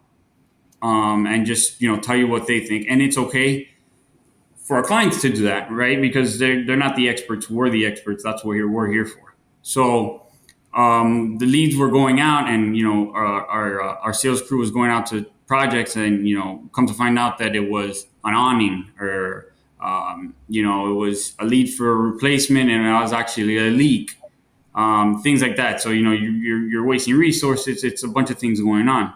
A: and just tell you what they think, and it's okay for our clients to do that, right? Because they're not the experts, we're the experts. That's what we're here for. So the leads were going out, and our sales crew was going out to projects, and come to find out that it was an awning, or it was a lead for a replacement, and it was actually a leak. Things like that. So you're wasting resources. It's a bunch of things going on.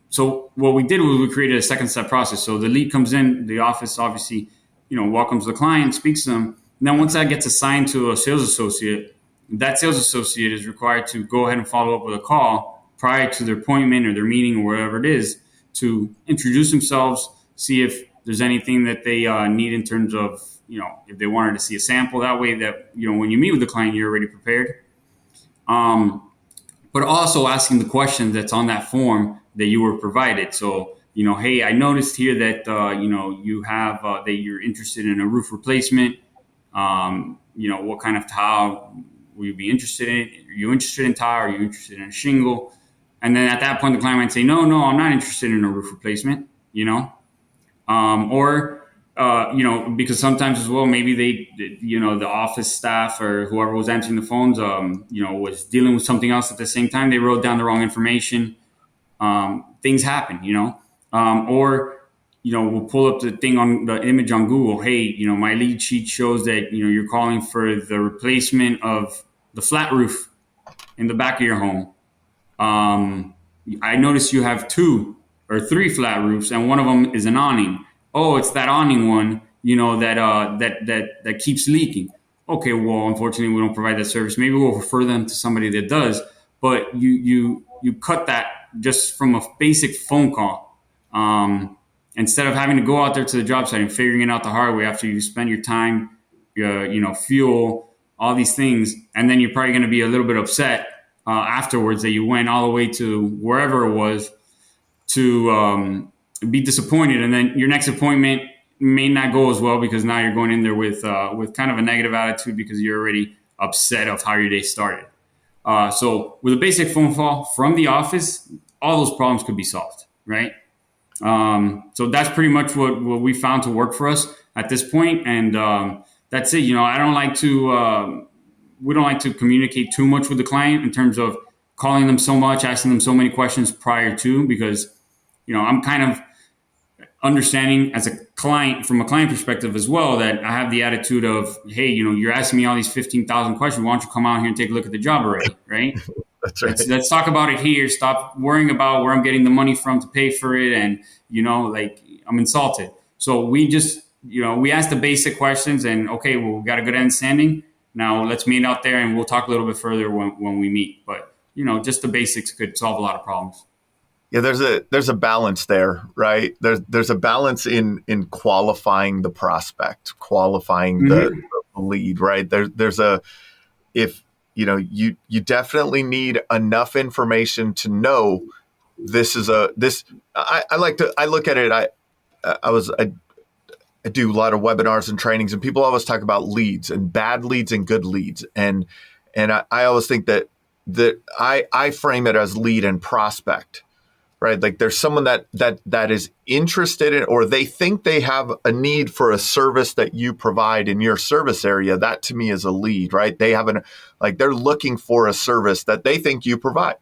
A: So what we did was we created a second step process. So the lead comes in, the office obviously, welcomes the client, speaks to them. And then once that gets assigned to a sales associate, that sales associate is required to go ahead and follow up with a call prior to their appointment or their meeting or whatever it is, to introduce themselves, see if there's anything that they need in terms of, if they wanted to see a sample, that way that, when you meet with the client, you're already prepared. But also asking the question that's on that form that you were provided. So, hey, I noticed here that, you have, that you're interested in a roof replacement. What kind of tile will you be interested in? Are you interested in tile? Are you interested in a shingle? And then at that point, the client might say, no, I'm not interested in a roof replacement, because sometimes as well, maybe the office staff or whoever was answering the phones, was dealing with something else at the same time. They wrote down the wrong information. Things happen, or we'll pull up the thing on the image on Google. Hey, my lead sheet shows that, you're calling for the replacement of the flat roof in the back of your home. I noticed you have 2 or 3 flat roofs, and one of them is an awning. Oh, it's that awning one, that keeps leaking. Okay, well, unfortunately, we don't provide that service. Maybe we'll refer them to somebody that does. But you cut that just from a basic phone call. Instead of having to go out there to the job site and figuring it out the hard way after you spend your time, fuel, all these things, and then you're probably going to be a little bit upset afterwards that you went all the way to wherever it was to be disappointed, and then your next appointment may not go as well because now you're going in there with kind of a negative attitude because you're already upset of how your day started. So with a basic phone call from the office, all those problems could be solved, right? So that's pretty much what we found to work for us at this point, and that's it. I don't like to. We don't like to communicate too much with the client in terms of calling them so much, asking them so many questions prior to, because I'm kind of understanding as a client, from a client perspective as well, that I have the attitude of, hey, you're asking me all these 15,000 questions. Why don't you come out here and take a look at the job already, right?
B: That's right.
A: Let's talk about it here. Stop worrying about where I'm getting the money from to pay for it. And, I'm insulted. So we just, we ask the basic questions, and okay, well, we got a good understanding. Now let's meet out there and we'll talk a little bit further when we meet. But, just the basics could solve a lot of problems.
B: Yeah, there's a balance there, right? There's a balance in qualifying the prospect, qualifying the lead, right? You definitely need enough information to know I look at it. I do a lot of webinars and trainings, and people always talk about leads and bad leads and good leads, and I always think that I frame it as lead and prospect. Right? Like there's someone that is interested in, or they think they have a need for a service that you provide in your service area. That to me is a lead, right? They're looking for a service that they think you provide.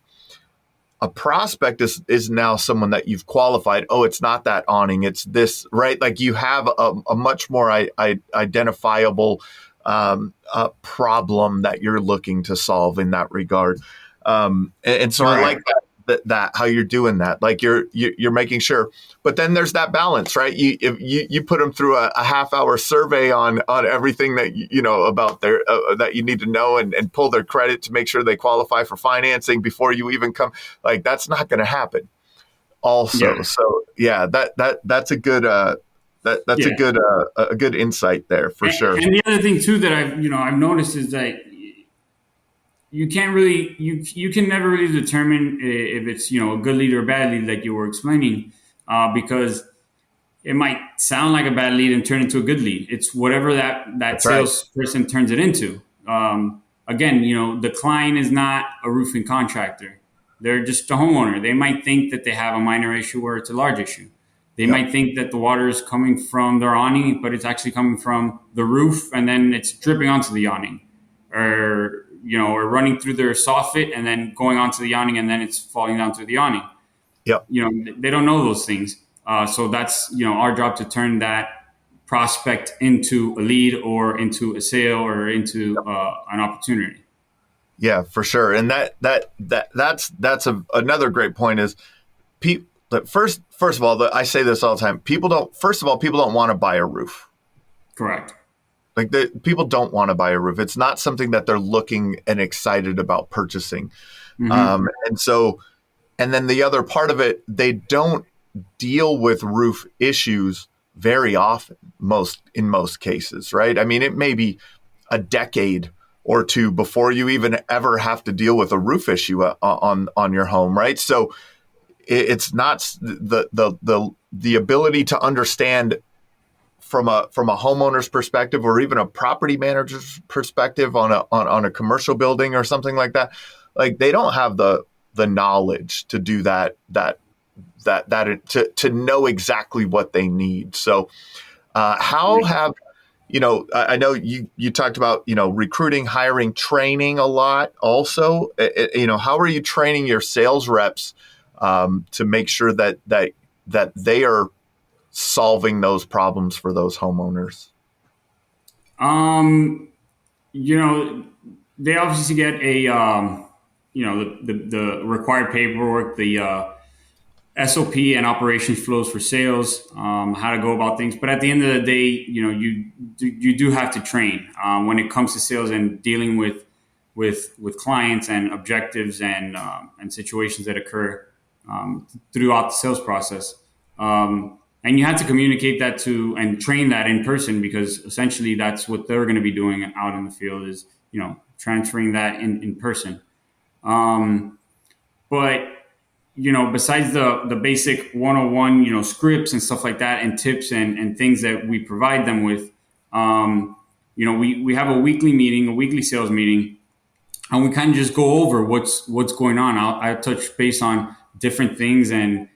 B: A prospect is now someone that you've qualified. Oh, it's not that awning. It's this, right? Like you have a much more identifiable problem that you're looking to solve in that regard. And so I like that how you're doing that, like you're making sure, but then there's that balance, right? You put them through a half-hour survey on everything that about their that you need to know, and pull their credit to make sure they qualify for financing before you even come. Like that's not going to happen. Also, so yeah, that's a good a good insight there for sure.
A: And the other thing too that I've noticed is that you can't really, you can never really determine if it's, a good lead or a bad lead, like you were explaining, because it might sound like a bad lead and turn into a good lead. It's whatever that salesperson turns it into. Again, the client is not a roofing contractor. They're just a homeowner. They might think that they have a minor issue where it's a large issue. They
B: Yep.
A: might think that the water is coming from their awning, but it's actually coming from the roof, and then it's dripping onto the awning, or running through their soffit and then going onto the awning, and then it's falling down through the awning.
B: Yep.
A: They don't know those things. So that's our job to turn that prospect into a lead or into a sale or into an opportunity.
B: Yeah, for sure. And another great point is people. First of all, I say this all the time. People don't want to buy a roof.
A: Correct.
B: Like people don't want to buy a roof. It's not something that they're looking and excited about purchasing.
A: Mm-hmm.
B: And then the other part of it, they don't deal with roof issues very often, in most cases, right? I mean, it may be a decade or two before you even ever have to deal with a roof issue on your home, right? So it's not the ability to understand from a homeowner's perspective or even a property manager's perspective on a commercial building or something like that. Like they don't have the knowledge to do that to know exactly what they need. So how have I know you talked about recruiting, hiring, training a lot also. How are you training your sales reps to make sure that they are solving those problems for those homeowners?
A: You know, they obviously get a the required paperwork, the SOP and operations flows for sales, how to go about things. But at the end of the day, you do have to train when it comes to sales and dealing with clients and objectives and situations that occur throughout the sales process. And you have to communicate that to and train that in person, because essentially that's what they're going to be doing out in the field is transferring that in person. But besides the basic 101, scripts and stuff like that and tips and things that we provide them with, we have a weekly meeting, a weekly sales meeting, and we kind of just go over what's going on. I touch base on different things and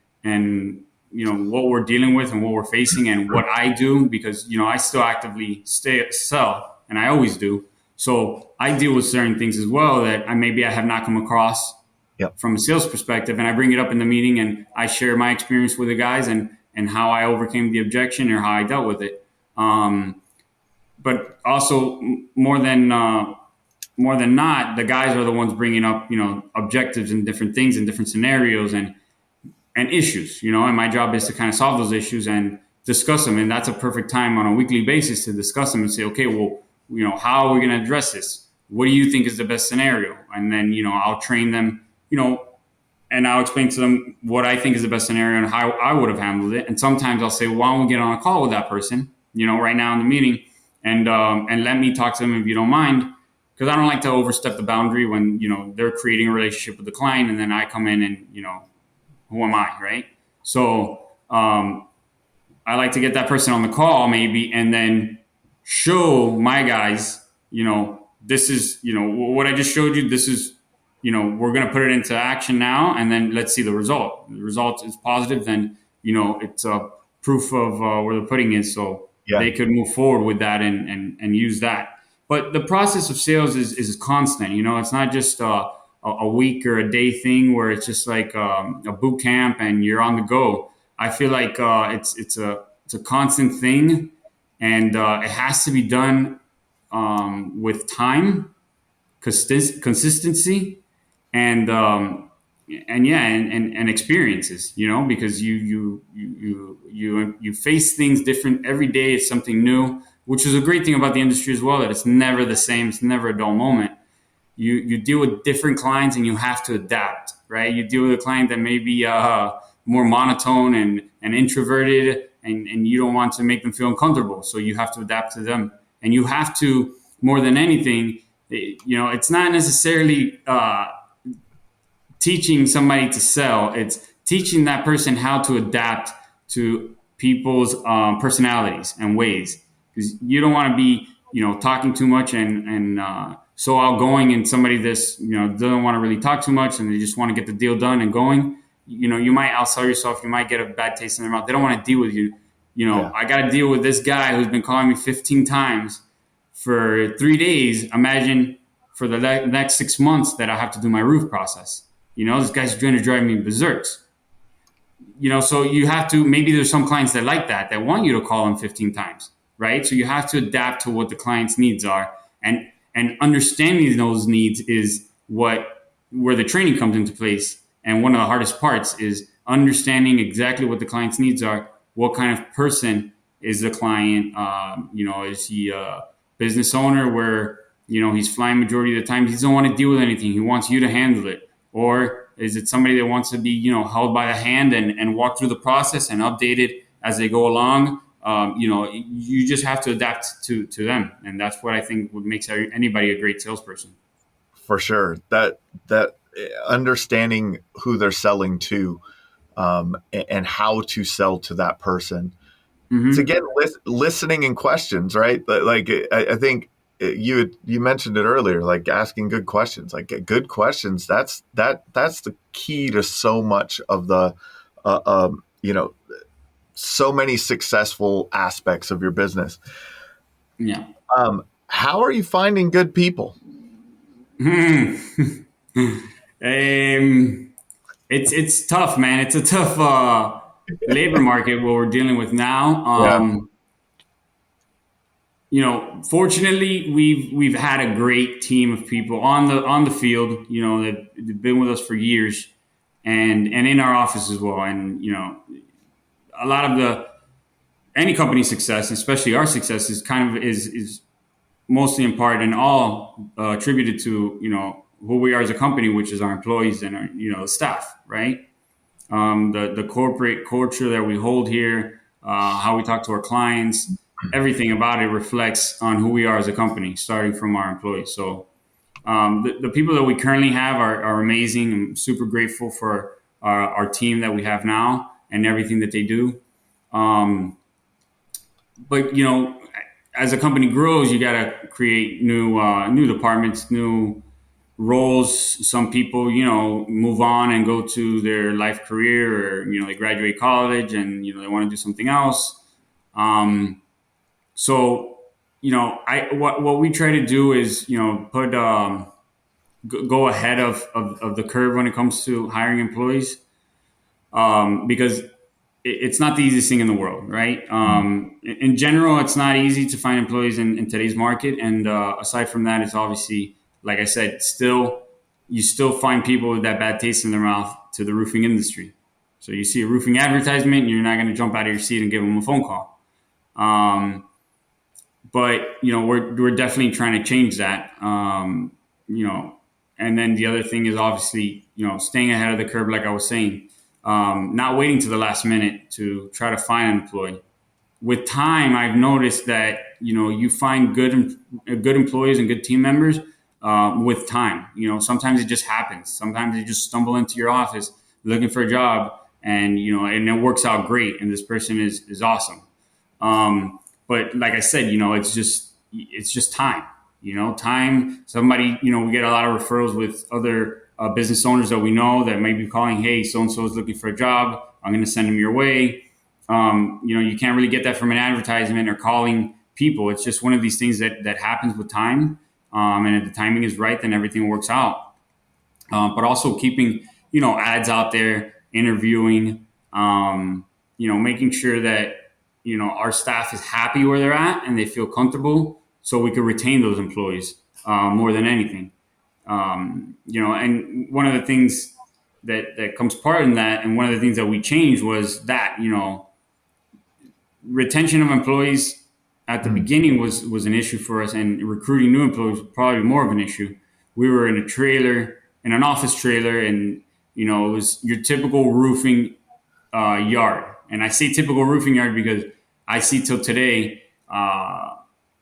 A: what we're dealing with and what we're facing and what I do, because I still actively sell, and I always do. So I deal with certain things as well that I have not come across
B: Yep.
A: from a sales perspective, and I bring it up in the meeting and I share my experience with the guys and how I overcame the objection or how I dealt with it. But also more than not, the guys are the ones bringing up objectives and different things and different scenarios and issues. And my job is to kind of solve those issues and discuss them. And that's a perfect time on a weekly basis to discuss them and say, okay, well, how are we going to address this? What do you think is the best scenario? And then I'll train them. And I'll explain to them what I think is the best scenario and how I would have handled it. And sometimes I'll say, well, why don't we get on a call with that person, right now in the meeting, and let me talk to them if you don't mind, because I don't like to overstep the boundary when they're creating a relationship with the client, and then I come in and who am I, right? So I like to get that person on the call maybe, and then show my guys, this is what I just showed you. This is we're going to put it into action now, and then let's see the result. The result is positive, then it's a proof of where the pudding is, so they could move forward with that and use that. But the process of sales is constant. It's not just a week or a day thing where it's just like a boot camp and you're on the go. I feel like it's a constant thing, and it has to be done with time, consistency, and experiences, because you face things different every day. It's something new, which is a great thing about the industry as well, that it's never the same. It's never a dull moment. You deal with different clients and you have to adapt, right? You deal with a client that may be more monotone and introverted, and you don't want to make them feel uncomfortable. So you have to adapt to them, and you have to, more than anything, it's not necessarily teaching somebody to sell. It's teaching that person how to adapt to people's personalities and ways, because you don't want to be talking too much and so outgoing, and somebody doesn't want to really talk too much and they just want to get the deal done and going. you might outsell yourself. You might get a bad taste in their mouth. They don't want to deal with you.
B: Yeah.
A: I got to deal with this guy who's been calling me 15 times for 3 days. Imagine for the next 6 months that I have to do my roof process. This guy's going to drive me berserks. So you have to, maybe there's some clients that like that want you to call them 15 times, right? So you have to adapt to what the client's needs are, and understanding those needs is where the training comes into place. And one of the hardest parts is understanding exactly what the client's needs are. What kind of person is the client? Is he a business owner where, he's flying majority of the time? He doesn't want to deal with anything. He wants you to handle it. Or is it somebody that wants to be, held by the hand and walk through the process and update it as they go along? You just have to adapt to them. And that's what I think would makes anybody a great salesperson.
B: For sure. That understanding who they're selling to, and how to sell to that person.
A: Mm-hmm.
B: It's again listening and questions, right? Like I think you mentioned it earlier, like asking good questions. Like good questions. That's the key to so much of the so many successful aspects of your business.
A: Yeah.
B: How are you finding good people?
A: It's tough, man. It's a tough labor market what we're dealing with now. Fortunately, we've had a great team of people on the field. They've been with us for years, and in our office as well. And a lot of any company success, especially our success, is mostly in part and all attributed to who we are as a company, which is our employees and our staff, right? The corporate culture that we hold here, how we talk to our clients, everything about it reflects on who we are as a company, starting from our employees. So the people that we currently have are amazing. I'm super grateful for our team that we have now and everything that they do. But as a company grows, you got to create new departments, new roles. Some people, move on and go to their life career, or they graduate college and they want to do something else. So what we try to do is put go ahead of the curve when it comes to hiring employees, because it's not the easiest thing in the world, right? In general, it's not easy to find employees in today's market. And aside from that, it's obviously, like I said, you still find people with that bad taste in their mouth to the roofing industry. So you see a roofing advertisement, you're not going to jump out of your seat and give them a phone call. But we're definitely trying to change that. And then the other thing is obviously staying ahead of the curve, like I was saying. Not waiting to the last minute to try to find an employee. With time, I've noticed that you find good employees and good team members with time. Sometimes it just happens. Sometimes you just stumble into your office looking for a job, and and it works out great, and this person is awesome. But like I said, it's just time. Time. Somebody, we get a lot of referrals with other business owners that we know that may be calling, hey, so-and-so is looking for a job. I'm going to send them your way. You can't really get that from an advertisement or calling people. It's just one of these things that happens with time. And if the timing is right, then everything works out. But also keeping, ads out there, interviewing, making sure that, our staff is happy where they're at and they feel comfortable, so we can retain those employees more than anything. And one of the things that comes part in that, and one of the things that we changed was that, retention of employees at the beginning was an issue for us, and recruiting new employees was probably more of an issue. We were in an office trailer, and, it was your typical roofing yard. And I say typical roofing yard because I see till today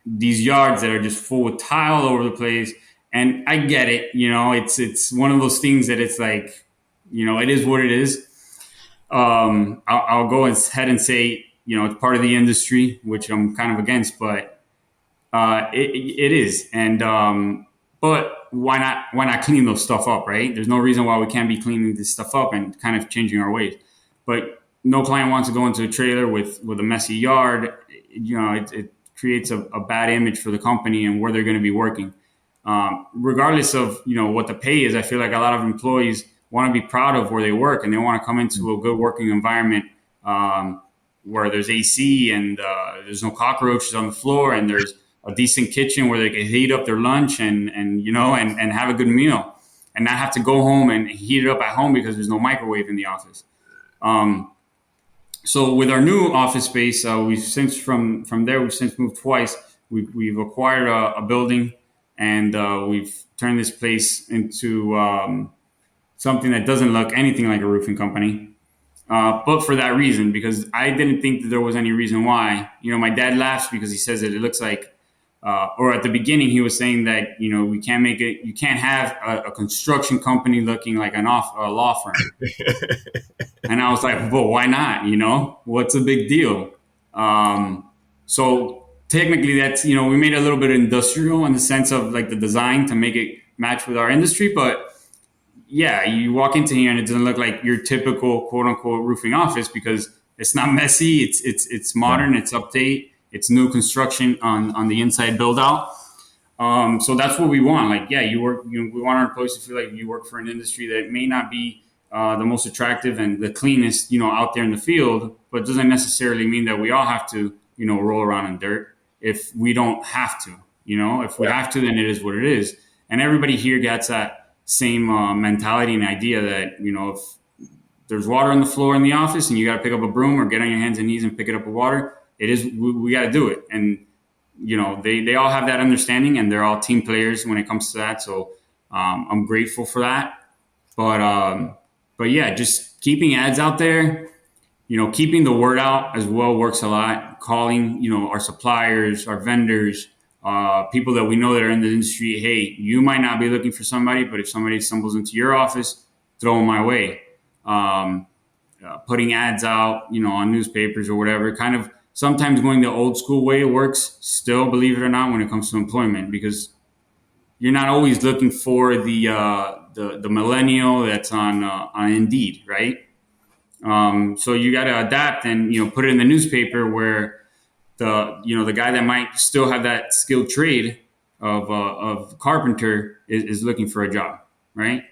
A: these yards that are just full with tile all over the place. And I get it, it's one of those things that it's like, it is what it is. I'll go ahead and say, it's part of the industry, which I'm kind of against, but it is. And But why not clean those stuff up, right? There's no reason why we can't be cleaning this stuff up and kind of changing our ways. But no client wants to go into a trailer with a messy yard. It creates a bad image for the company and where they're going to be working. Regardless of what the pay is, I feel like a lot of employees want to be proud of where they work and they want to come into a good working environment, where there's AC and there's no cockroaches on the floor and there's a decent kitchen where they can heat up their lunch and have a good meal and not have to go home and heat it up at home because there's no microwave in the office. So with our new office space, we've since from there we've since moved twice. We've acquired a building and we've turned this place into something that doesn't look anything like a roofing company. But for that reason, because I didn't think that there was any reason why. My dad laughs because he says that it looks like, or at the beginning he was saying that we can't make it. You can't have a construction company looking like a law firm. And I was like, well, why not? What's a big deal? So technically, that's we made it a little bit industrial in the sense of like the design to make it match with our industry, but yeah, you walk into here and it doesn't look like your typical quote unquote roofing office because it's not messy. It's modern. It's update. It's new construction on the inside build out. So that's what we want. Like, yeah, you work. We want our employees to feel like you work for an industry that may not be the most attractive and the cleanest, out there in the field, but doesn't necessarily mean that we all have to, roll around in dirt if we don't have to. If we have to, then it is what it is. And everybody here gets that same mentality and idea that if there's water on the floor in the office and you got to pick up a broom or get on your hands and knees and pick it up with water, it is we got to do it. And they all have that understanding and they're all team players when it comes to that. So I'm grateful for that. But yeah, just keeping ads out there, keeping the word out as well works a lot. Calling, our suppliers, our vendors, people that we know that are in the industry. Hey, you might not be looking for somebody, but if somebody stumbles into your office, throw them my way. Putting ads out, on newspapers or whatever, kind of sometimes going the old school way works still, believe it or not, when it comes to employment, because you're not always looking for the millennial that's on Indeed, right? So you got to adapt and put it in the newspaper where the guy that might still have that skilled trade of carpenter is looking for a job, right?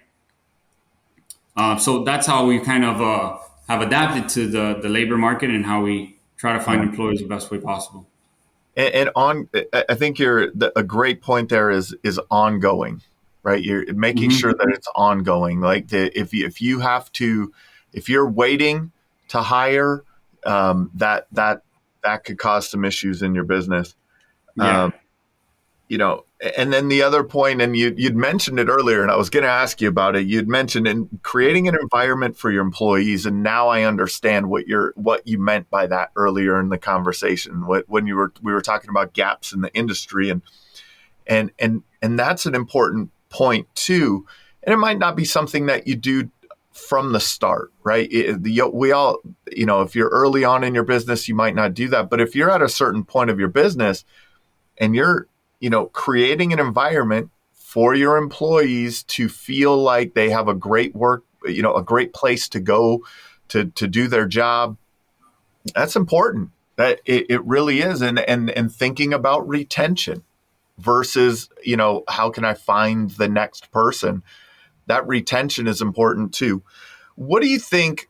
A: So that's how we kind of have adapted to the labor market and how we try to find employees the best way possible.
B: I think a great point there is ongoing, right? You're making sure that it's ongoing. Like if you're waiting to hire, that could cause some issues in your business.
A: Yeah.
B: And then the other point, and you'd mentioned it earlier, and I was going to ask you about it. You'd mentioned in creating an environment for your employees, and now I understand what you meant by that earlier in the conversation when we were talking about gaps in the industry, and that's an important point too. And it might not be something that you do from the start, right? We all, if you're early on in your business, you might not do that, but if you're at a certain point of your business and you're creating an environment for your employees to feel like they have a great a great place to go to do their job. That's important. That it really is. And thinking about retention versus, how can I find the next person? That retention is important too. What do you think,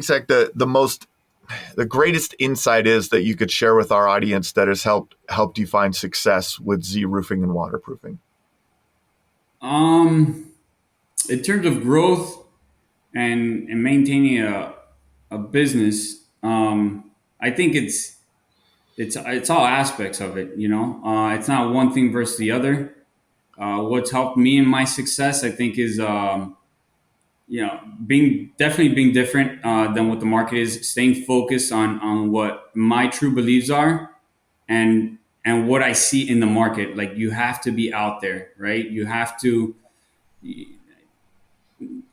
B: Zach, the greatest insight is that you could share with our audience that has helped you find success with Z roofing and waterproofing?
A: In terms of growth and maintaining a business, I think it's all aspects of it. It's not one thing versus the other. What's helped me in my success, I think, is being different than what the market is, staying focused on what my true beliefs are, and what I see in the market. Like, you have to be out there, right? You have to.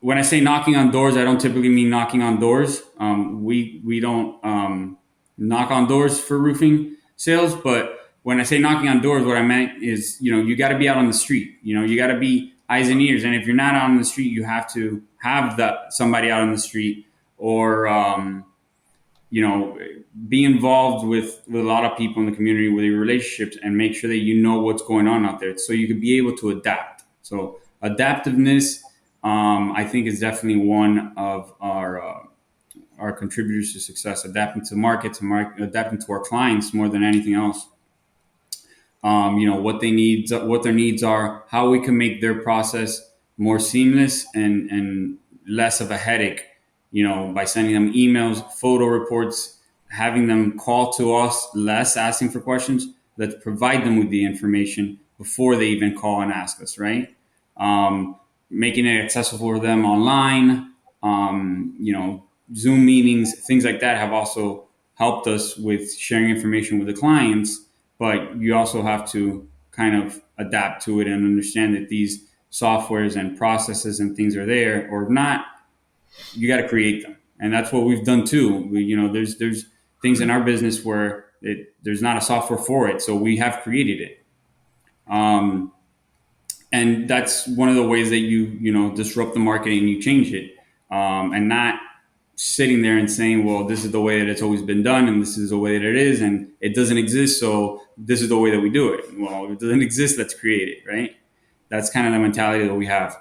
A: When I say knocking on doors, I don't typically mean knocking on doors. We don't knock on doors for roofing sales, but when I say knocking on doors, what I meant is, you got to be out on the street. You got to be eyes and ears. And if you're not out on the street, you have to have somebody out on the street, or be involved with a lot of people in the community, with your relationships, and make sure that you know what's going on out there, so you can be able to adapt. So adaptiveness, I think, is definitely one of our contributors to success. Adapting to market, adapting to our clients more than anything else. What their needs are, how we can make their process more seamless and less of a headache. By sending them emails, photo reports, having them call to us less, asking for questions. Let's provide them with the information before they even call and ask us, right? Making it accessible for them online, Zoom meetings, things like that have also helped us with sharing information with the clients. But you also have to kind of adapt to it and understand that these softwares and processes and things are there, or if not, you got to create them. And that's what we've done too. There's things in our business where there's not a software for it, so we have created it. And that's one of the ways that you disrupt the market and you change it, and not sitting there and saying, well, this is the way that it's always been done, and this is the way that it is, and it doesn't exist, so this is the way that we do it. Well, if it doesn't exist, let's create it, right? That's kind of the mentality that we have.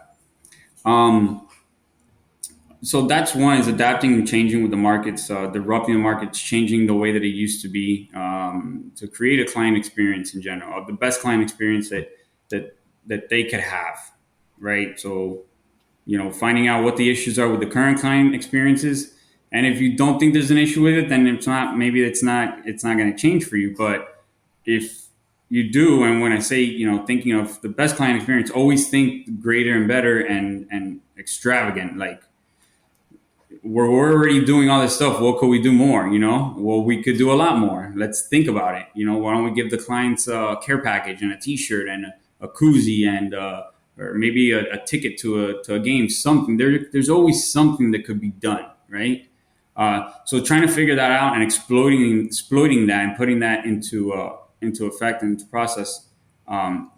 A: So that's one, is adapting and changing with the markets, disrupting the markets, changing the way that it used to be, to create a client experience in general, the best client experience that they could have, right? So, finding out what the issues are with the current client experiences. And if you don't think there's an issue with it, then it's not going to change for you. But if you do, and when I say, thinking of the best client experience, always think greater and better and extravagant. Like, we're already doing all this stuff. What could we do more? Well, we could do a lot more. Let's think about it. Why don't we give the clients a care package and a T-shirt and a koozie and or maybe a ticket to a game? Something there's always something that could be done, right? So trying to figure that out and exploiting that and putting that into effect and into process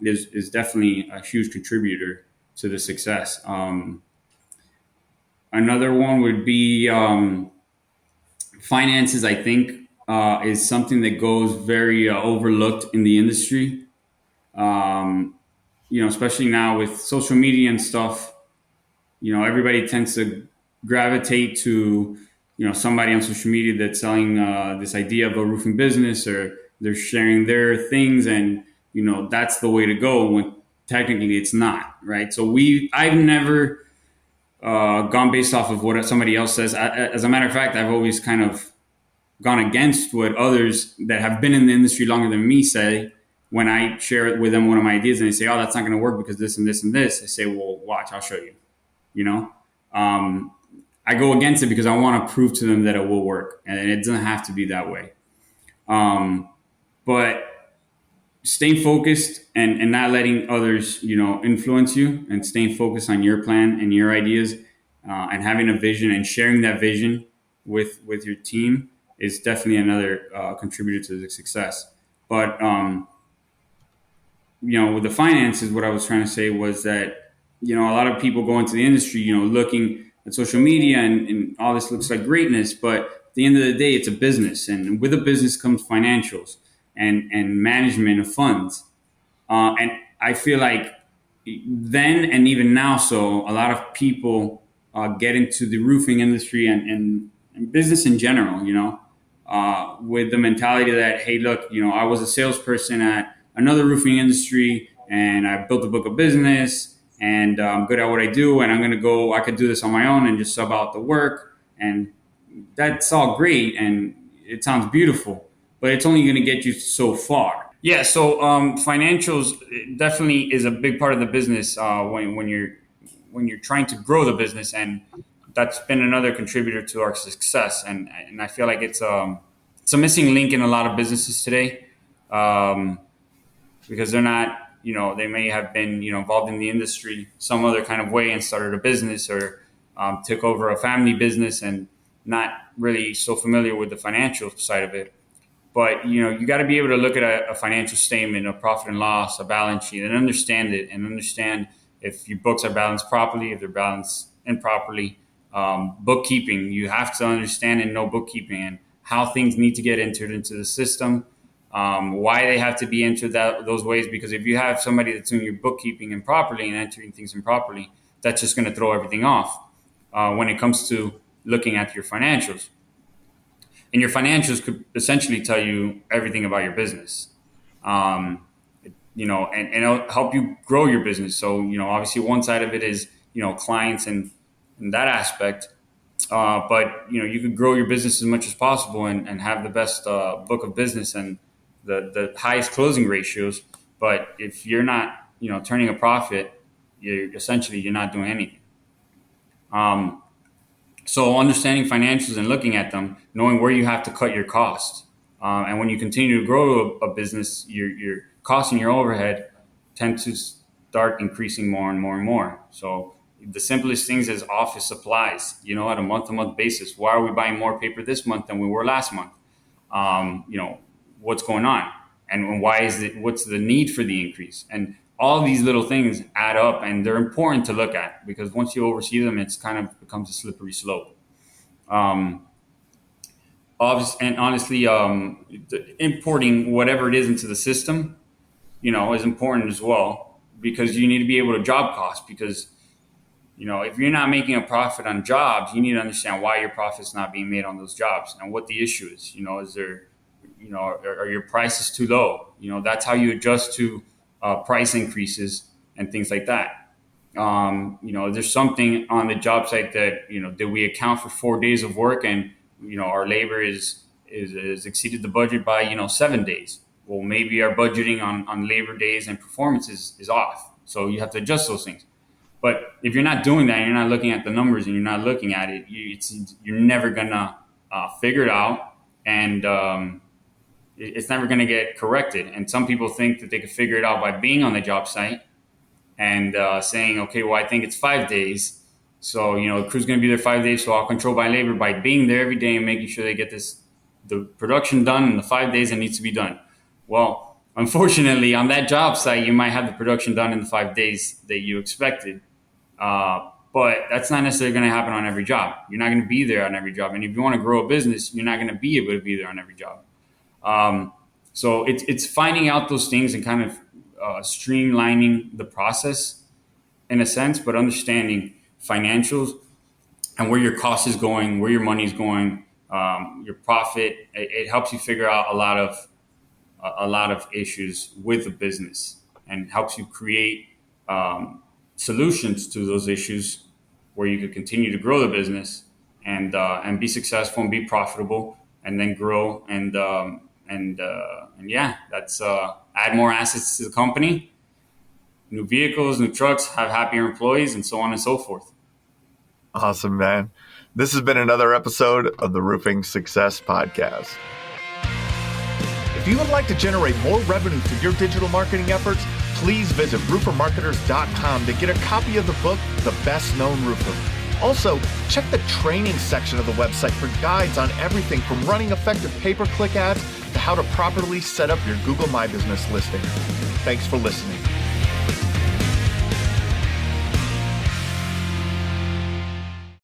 A: is definitely a huge contributor to the success. Another one would be finances. I think is something that goes very overlooked in the industry. Especially now with social media and stuff. Everybody tends to gravitate to somebody on social media that's selling this idea of a roofing business, or they're sharing their things, and that's the way to go, when technically it's not, right? So I've never gone based off of what somebody else says. As a matter of fact, I've always kind of gone against what others that have been in the industry longer than me say. When I share with them one of my ideas and they say, oh, that's not going to work because this and this and this, I say, well, watch, I'll show you. I go against it because I want to prove to them that it will work, and it doesn't have to be that way. But staying focused and not letting others, influence you, and staying focused on your plan and your ideas, and having a vision and sharing that vision with your team is definitely another contributor to the success. But with the finances, what I was trying to say was that, a lot of people go into the industry, looking at social media and all this looks like greatness, but at the end of the day, it's a business, and with a business comes financials and management of funds. And I feel like then and even now, so a lot of people get into the roofing industry and business in general, with the mentality that, hey, look, I was a salesperson at another roofing industry, and I built a book of business, and I'm good at what I do, and I could do this on my own and just sub out the work. And that's all great, and it sounds beautiful, but it's only going to get you so far. Yeah, so financials definitely is a big part of the business when you're trying to grow the business, and that's been another contributor to our success. And I feel like it's a missing link in a lot of businesses today. Because they're not, they may have been, involved in the industry some other kind of way and started a business, or took over a family business and not really so familiar with the financial side of it. But you got to be able to look at a financial statement, a profit and loss, a balance sheet, and understand it, and understand if your books are balanced properly, if they're balanced improperly. Bookkeeping, you have to understand and know bookkeeping and how things need to get entered into the system, why they have to be entered those ways. Because if you have somebody that's doing your bookkeeping improperly and entering things improperly, that's just going to throw everything off when it comes to looking at your financials. And your financials could essentially tell you everything about your business, and it'll help you grow your business. So, obviously one side of it is, clients and that aspect. But, you could grow your business as much as possible and have the best book of business and the highest closing ratios. But if you're not, turning a profit, you're not doing anything. So understanding financials and looking at them, knowing where you have to cut your costs. And when you continue to grow a business, your costs and your overhead tend to start increasing more and more and more. So the simplest things is office supplies, at a month-to-month basis. Why are we buying more paper this month than we were last month? What's going on? And why is it? What's the need for the increase? And all these little things add up, and they're important to look at, because once you oversee them, it's kind of becomes a slippery slope. Honestly, importing whatever it is into the system, is important as well, because you need to be able to job cost. Because if you're not making a profit on jobs, you need to understand why your profit's not being made on those jobs and what the issue is. Is there, are your prices too low? That's how you adjust to price increases and things like that. There's something on the job site that, did we account for 4 days of work and, our labor is exceeded the budget by, 7 days. Well, maybe our budgeting on labor days and performance is off. So you have to adjust those things. But if you're not doing that, and you're not looking at the numbers and you're not looking at it, you're never going to figure it out. And it's never going to get corrected. And some people think that they could figure it out by being on the job site and saying, okay, well, I think it's 5 days. So, the crew's going to be there 5 days. So I'll control my labor by being there every day and making sure they get the production done in the 5 days that needs to be done. Well, unfortunately, on that job site, you might have the production done in the 5 days that you expected. But that's not necessarily going to happen on every job. You're not going to be there on every job. And if you want to grow a business, you're not going to be able to be there on every job. So it's finding out those things and kind of streamlining the process in a sense, but understanding financials and where your cost is going, where your money is going, your profit. It helps you figure out a lot of issues with the business and helps you create solutions to those issues where you could continue to grow the business and be successful and be profitable and then grow and that's add more assets to the company, new vehicles, new trucks, have happier employees, and so on and so forth.
B: Awesome, man. This has been another episode of the Roofing Success Podcast. If you would like to generate more revenue through your digital marketing efforts, please visit roofermarketers.com to get a copy of the book, The Best Known Roofer. Also, check the training section of the website for guides on everything from running effective pay-per-click ads to how to properly set up your Google My Business listing. Thanks for listening.